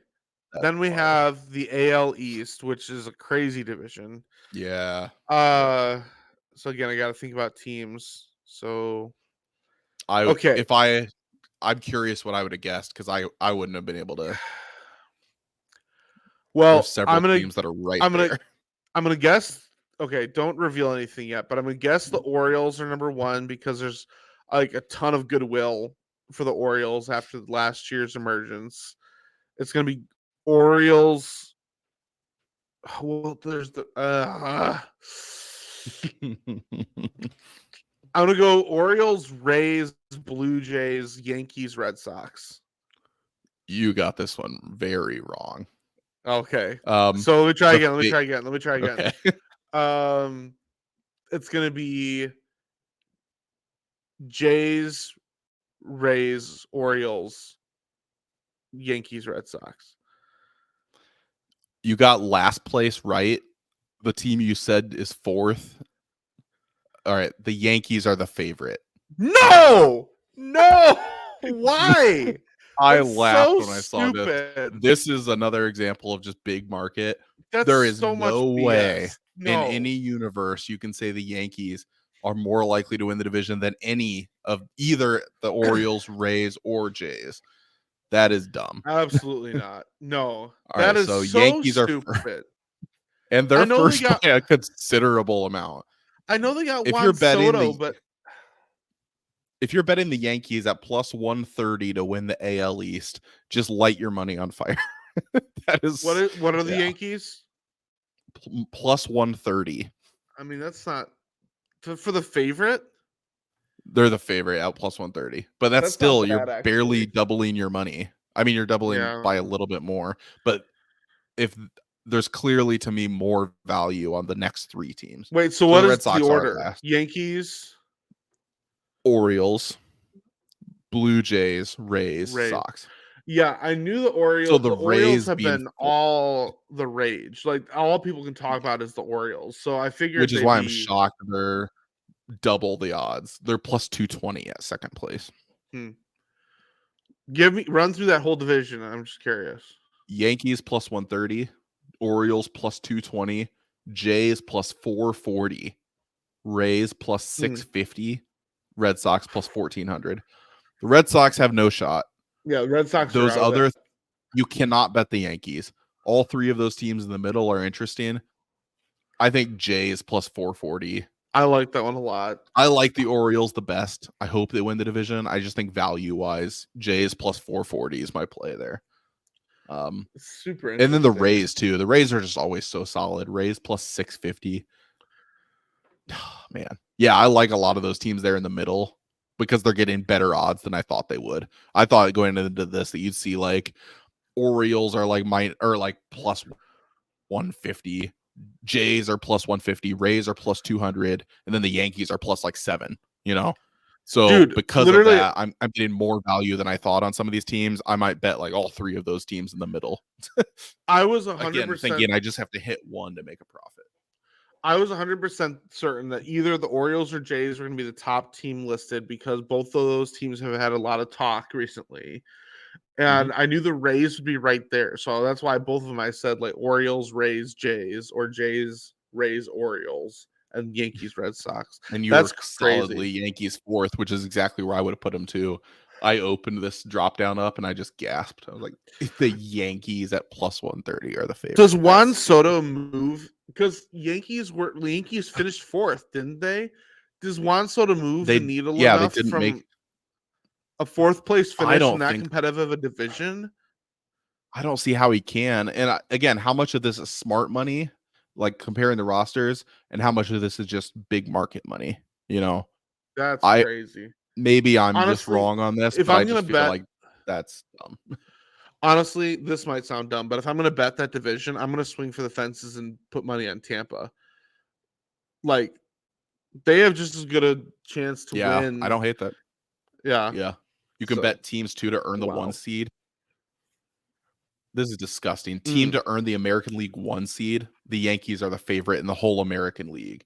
[SPEAKER 2] Then we have the AL East, which is a crazy division.
[SPEAKER 1] Yeah.
[SPEAKER 2] So again, I got to think about teams. So
[SPEAKER 1] I'm curious what I would have guessed because I wouldn't have been able to.
[SPEAKER 2] Well,
[SPEAKER 1] there's several teams that are there.
[SPEAKER 2] I'm gonna guess. Okay, don't reveal anything yet, but I'm gonna guess the Orioles are number 1 because there's like a ton of goodwill for the Orioles after last year's emergence. It's gonna be Orioles. Well, there's the. I'm gonna go Orioles, Rays, Blue Jays, Yankees, Red Sox.
[SPEAKER 1] You got this one very wrong.
[SPEAKER 2] Okay. So let me try again.
[SPEAKER 1] Okay.
[SPEAKER 2] It's gonna be Jays, Rays, Orioles, Yankees, Red Sox.
[SPEAKER 1] You got last place right. The team you said is fourth. All right, the Yankees are the favorite.
[SPEAKER 2] No, why?
[SPEAKER 1] I
[SPEAKER 2] That's
[SPEAKER 1] laughed
[SPEAKER 2] so
[SPEAKER 1] when I saw this.
[SPEAKER 2] stupid.
[SPEAKER 1] This is another example of just big market.
[SPEAKER 2] That's
[SPEAKER 1] There is
[SPEAKER 2] so much
[SPEAKER 1] no way
[SPEAKER 2] BS.
[SPEAKER 1] in
[SPEAKER 2] No.
[SPEAKER 1] any universe you can say the Yankees are more likely to win the division than any of either the Orioles, Rays, or Jays. That is dumb.
[SPEAKER 2] Absolutely not. No,
[SPEAKER 1] All
[SPEAKER 2] that
[SPEAKER 1] right,
[SPEAKER 2] is
[SPEAKER 1] so
[SPEAKER 2] so
[SPEAKER 1] Yankees are
[SPEAKER 2] stupid.
[SPEAKER 1] and
[SPEAKER 2] I
[SPEAKER 1] they're
[SPEAKER 2] know they
[SPEAKER 1] first
[SPEAKER 2] got.
[SPEAKER 1] by a considerable amount.
[SPEAKER 2] I know they got
[SPEAKER 1] If
[SPEAKER 2] Juan
[SPEAKER 1] you're betting
[SPEAKER 2] Soto,
[SPEAKER 1] the
[SPEAKER 2] but
[SPEAKER 1] if you're betting the Yankees at plus 130 to win the AL East, just light your money on fire. That is
[SPEAKER 2] what are the
[SPEAKER 1] yeah,
[SPEAKER 2] Yankees?
[SPEAKER 1] plus 130.
[SPEAKER 2] I mean, that's not for the favorite.
[SPEAKER 1] They're the favorite at plus 130. But that's
[SPEAKER 2] That's not
[SPEAKER 1] still you're
[SPEAKER 2] bad, actually.
[SPEAKER 1] barely doubling your money. I mean, you're doubling
[SPEAKER 2] Yeah.
[SPEAKER 1] by a little bit more, but if there's clearly to me more value on the next three teams.
[SPEAKER 2] Wait, so
[SPEAKER 1] So
[SPEAKER 2] what
[SPEAKER 1] the
[SPEAKER 2] is
[SPEAKER 1] Red
[SPEAKER 2] the
[SPEAKER 1] Sox are
[SPEAKER 2] order?
[SPEAKER 1] last.
[SPEAKER 2] Yankees,
[SPEAKER 1] Blue Jays, Rays,
[SPEAKER 2] Rays.
[SPEAKER 1] Sox.
[SPEAKER 2] Yeah, I knew the Orioles.
[SPEAKER 1] So
[SPEAKER 2] the
[SPEAKER 1] the
[SPEAKER 2] Orioles
[SPEAKER 1] Rays
[SPEAKER 2] have
[SPEAKER 1] being
[SPEAKER 2] been all the rage. Like all people can talk about is the Orioles. So I figured
[SPEAKER 1] which is
[SPEAKER 2] they'd
[SPEAKER 1] why I'm
[SPEAKER 2] be.
[SPEAKER 1] shocked they're double the odds. They're plus 220 at second place.
[SPEAKER 2] Run through that whole division. I'm just curious.
[SPEAKER 1] Yankees plus 130, Orioles plus 220, Jays plus 440, Rays plus 650, Red Sox plus 1400. The Red Sox have no shot.
[SPEAKER 2] Yeah, the Red Sox
[SPEAKER 1] Those
[SPEAKER 2] are out
[SPEAKER 1] other
[SPEAKER 2] of
[SPEAKER 1] you cannot bet the Yankees. All three of those teams in the middle are interesting. I think Jays plus 440.
[SPEAKER 2] I like that one a lot.
[SPEAKER 1] I like the Orioles the best. I hope they win the division. I just think value wise, Jays plus 440 is my play there.
[SPEAKER 2] It's super
[SPEAKER 1] interesting. And then the
[SPEAKER 2] interesting.
[SPEAKER 1] Rays too. The Rays are just always so solid. Rays plus 650. Man. Yeah, I like a lot of those teams there in the middle because they're getting better odds than I thought they would. I thought going into this that you'd see like Orioles are like plus 150. Jays are plus 150, Rays are plus 200, and then the Yankees are plus like 7, So
[SPEAKER 2] Dude,
[SPEAKER 1] because of that, I'm getting more value than I thought on some of these teams. I might bet like all three of those teams in the middle.
[SPEAKER 2] I was
[SPEAKER 1] 100% thinking I just have to hit one to make a profit.
[SPEAKER 2] I was 100% certain that either the Orioles or Jays were going to be the top team listed because both of those teams have had a lot of talk recently. And I knew the Rays would be right there. So that's why both of them I said like Orioles, Rays, Jays, or Jays, Rays, Orioles, and Yankees, Red Sox.
[SPEAKER 1] And you
[SPEAKER 2] That's
[SPEAKER 1] were
[SPEAKER 2] crazy.
[SPEAKER 1] solidly Yankees fourth, which is exactly where I would have put them too. I opened this drop down up and I just gasped. I was like, the Yankees at plus 130 are the favorite.
[SPEAKER 2] Does Juan Soto move? Because Yankees finished fourth, didn't they? Does Juan Soto move the needle enough
[SPEAKER 1] they didn't make
[SPEAKER 2] a fourth place finish
[SPEAKER 1] don't
[SPEAKER 2] in that
[SPEAKER 1] think-
[SPEAKER 2] competitive of a division?
[SPEAKER 1] I don't see how he can. And again, how much of this is smart money, like comparing the rosters, and how much of this is just big market money?
[SPEAKER 2] That's crazy.
[SPEAKER 1] Maybe I'm just
[SPEAKER 2] Honestly,
[SPEAKER 1] wrong on this,
[SPEAKER 2] if
[SPEAKER 1] but
[SPEAKER 2] I'm
[SPEAKER 1] I
[SPEAKER 2] gonna
[SPEAKER 1] just feel
[SPEAKER 2] bet-
[SPEAKER 1] like that's dumb.
[SPEAKER 2] Honestly, this might sound dumb, but if I'm going to bet that division, I'm going to swing for the fences and put money on Tampa. Like, they have just as good a chance to win.
[SPEAKER 1] I don't hate that.
[SPEAKER 2] Yeah.
[SPEAKER 1] Yeah. You can bet teams too to earn the 1 seed. This is disgusting. Team to earn the American League 1 seed. The Yankees are the favorite in the whole American League.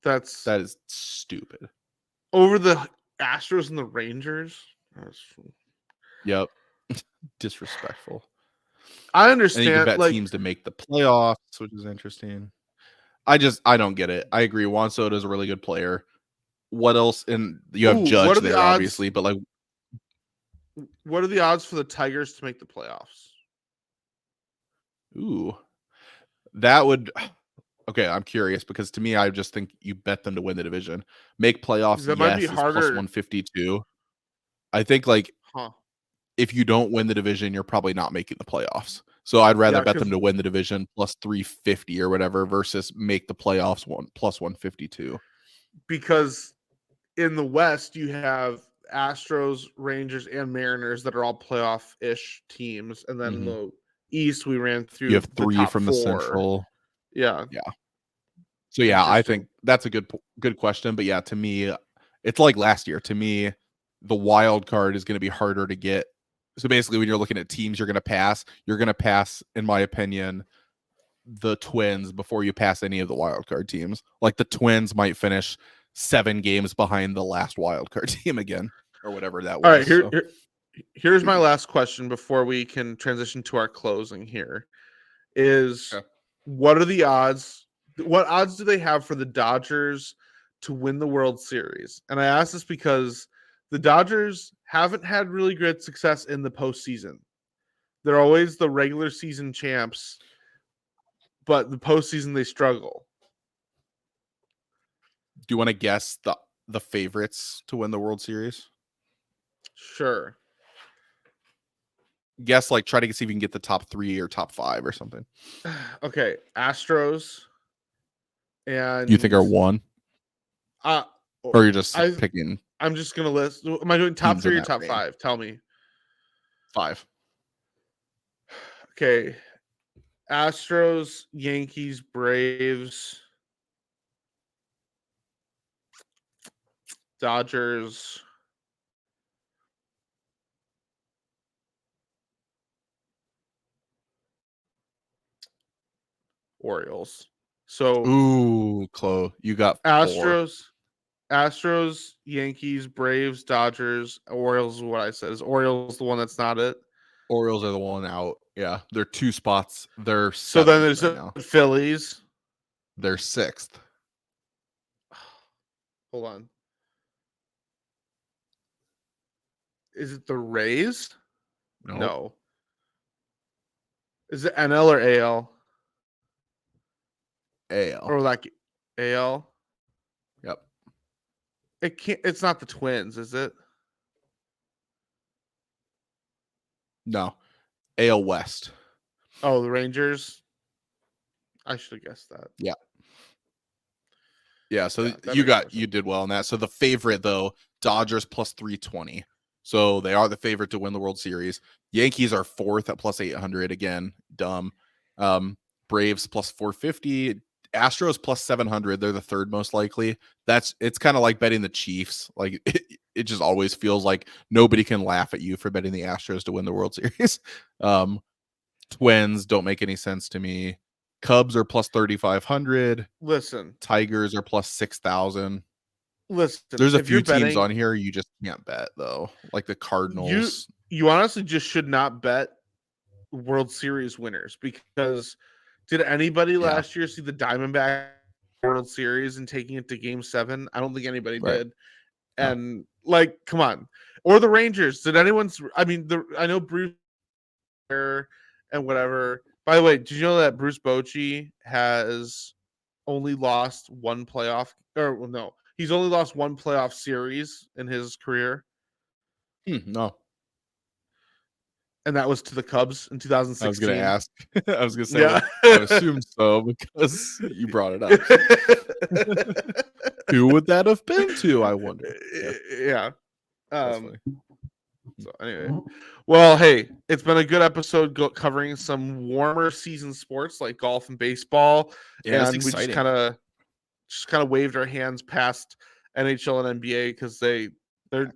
[SPEAKER 1] That is stupid.
[SPEAKER 2] Over the Astros and the Rangers.
[SPEAKER 1] Yep. Disrespectful.
[SPEAKER 2] I
[SPEAKER 1] And
[SPEAKER 2] understand.
[SPEAKER 1] you can bet teams to make the playoffs, which is interesting. I don't get it. I agree. Juan Soto is a really good player. What else? And you have Judge there, obviously, but like,
[SPEAKER 2] what are the odds for the Tigers to make the playoffs?
[SPEAKER 1] Ooh, that would. Okay, I'm curious because to me, I just think you bet them to win the division, make playoffs.
[SPEAKER 2] That might be harder.
[SPEAKER 1] Plus 152. I think if you don't win the division, you're probably not making the playoffs. So I'd rather bet them to win the division plus 350 or whatever versus make the playoffs plus 152.
[SPEAKER 2] Because in the West, you have Astros, Rangers, and Mariners that are all playoff-ish teams. And then the East, we ran through.
[SPEAKER 1] You have 3 from the Central.
[SPEAKER 2] Yeah.
[SPEAKER 1] Yeah. So yeah, I think that's a good question. But yeah, to me, it's like last year. To me, the wild card is going to be harder to get. So basically, when you're looking at teams you're going to pass, in my opinion, the Twins before you pass any of the wild card teams. Like the Twins might finish 7 games behind the last wild card team again, or whatever that was.
[SPEAKER 2] All right, here's my last question before we can transition to our closing here. Is what are the odds? What odds do they have for the Dodgers to win the World Series? And I ask this because the Dodgers haven't had really good success in the postseason. They're always the regular season champs, but the postseason they struggle.
[SPEAKER 1] Do you want to guess the favorites to win the World Series?
[SPEAKER 2] Sure.
[SPEAKER 1] Guess, like, try to see if you can get the top 3 or top 5 or something.
[SPEAKER 2] Okay, Astros. And
[SPEAKER 1] you think are 1? Or you're just picking?
[SPEAKER 2] I'm just gonna list. Am I doing top 3 or top 5? Tell me.
[SPEAKER 1] 5.
[SPEAKER 2] Okay. Astros, Yankees, Braves, Dodgers, Orioles. So
[SPEAKER 1] ooh, Chloe, you got 4.
[SPEAKER 2] Astros, Yankees, Braves, Dodgers, Orioles is what I said. Is Orioles the one that's not it?
[SPEAKER 1] Orioles are the one out. Yeah, they're 2 spots. They're
[SPEAKER 2] so then there's
[SPEAKER 1] right
[SPEAKER 2] the Phillies.
[SPEAKER 1] They're 6th.
[SPEAKER 2] Hold on. Is it the Rays? No. Is it NL or AL?
[SPEAKER 1] AL.
[SPEAKER 2] Or like AL?
[SPEAKER 1] Yep.
[SPEAKER 2] It's not the Twins, is it?
[SPEAKER 1] No. AL West.
[SPEAKER 2] Oh, the Rangers? I should have guessed that.
[SPEAKER 1] Yeah. Yeah, so you did well on that. So the favorite, though, Dodgers plus 320. So they are the favorite to win the World Series. Yankees are 4th at plus 800. Again, dumb. Braves plus 450. Astros plus 700. They're the 3rd most likely. It's kind of like betting the Chiefs. Like it just always feels like nobody can laugh at you for betting the Astros to win the World Series. Twins don't make any sense to me. Cubs are plus 3,500.
[SPEAKER 2] Listen,
[SPEAKER 1] Tigers are plus 6,000.
[SPEAKER 2] Listen,
[SPEAKER 1] there's a few teams on here you just can't bet though, like the Cardinals.
[SPEAKER 2] You honestly just should not bet World Series winners, because did anybody last year see the Diamondback World Series and taking it to Game 7? I don't think anybody did. And like, come on, or the Rangers. Did anyone? I mean, I know Bruce and whatever. By the way, did you know that Bruce Bochy has only lost one playoff? Or well, no, he's only lost one playoff series in his career.
[SPEAKER 1] No.
[SPEAKER 2] And that was to the Cubs in 2016.
[SPEAKER 1] I was going to ask. I was going to say, well, I assume so because you brought it up. Who would that have been to, I wonder?
[SPEAKER 2] Yeah. So anyway, well, hey, it's been a good episode covering some warmer season sports like golf and baseball.
[SPEAKER 1] Yeah,
[SPEAKER 2] and we just kind of waved our hands past NHL and NBA because they're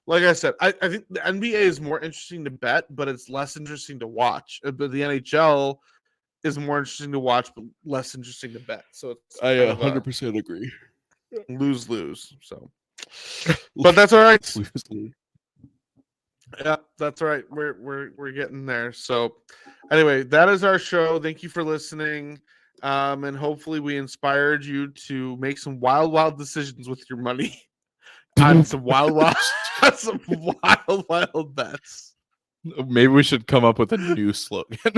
[SPEAKER 2] like I said, I think the NBA is more interesting to bet, but it's less interesting to watch. But the NHL is more interesting to watch, but less interesting to bet. So it's
[SPEAKER 1] I 100% agree.
[SPEAKER 2] Lose. So, but that's all right.
[SPEAKER 1] Lose.
[SPEAKER 2] Yeah, that's all right. We're getting there. So, anyway, that is our show. Thank you for listening, and hopefully, we inspired you to make some wild decisions with your money on some wild bets.
[SPEAKER 1] Maybe we should come up with a new slogan.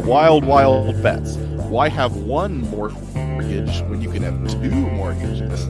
[SPEAKER 1] Wild bets. Why have one mortgage when you can have 2 mortgages?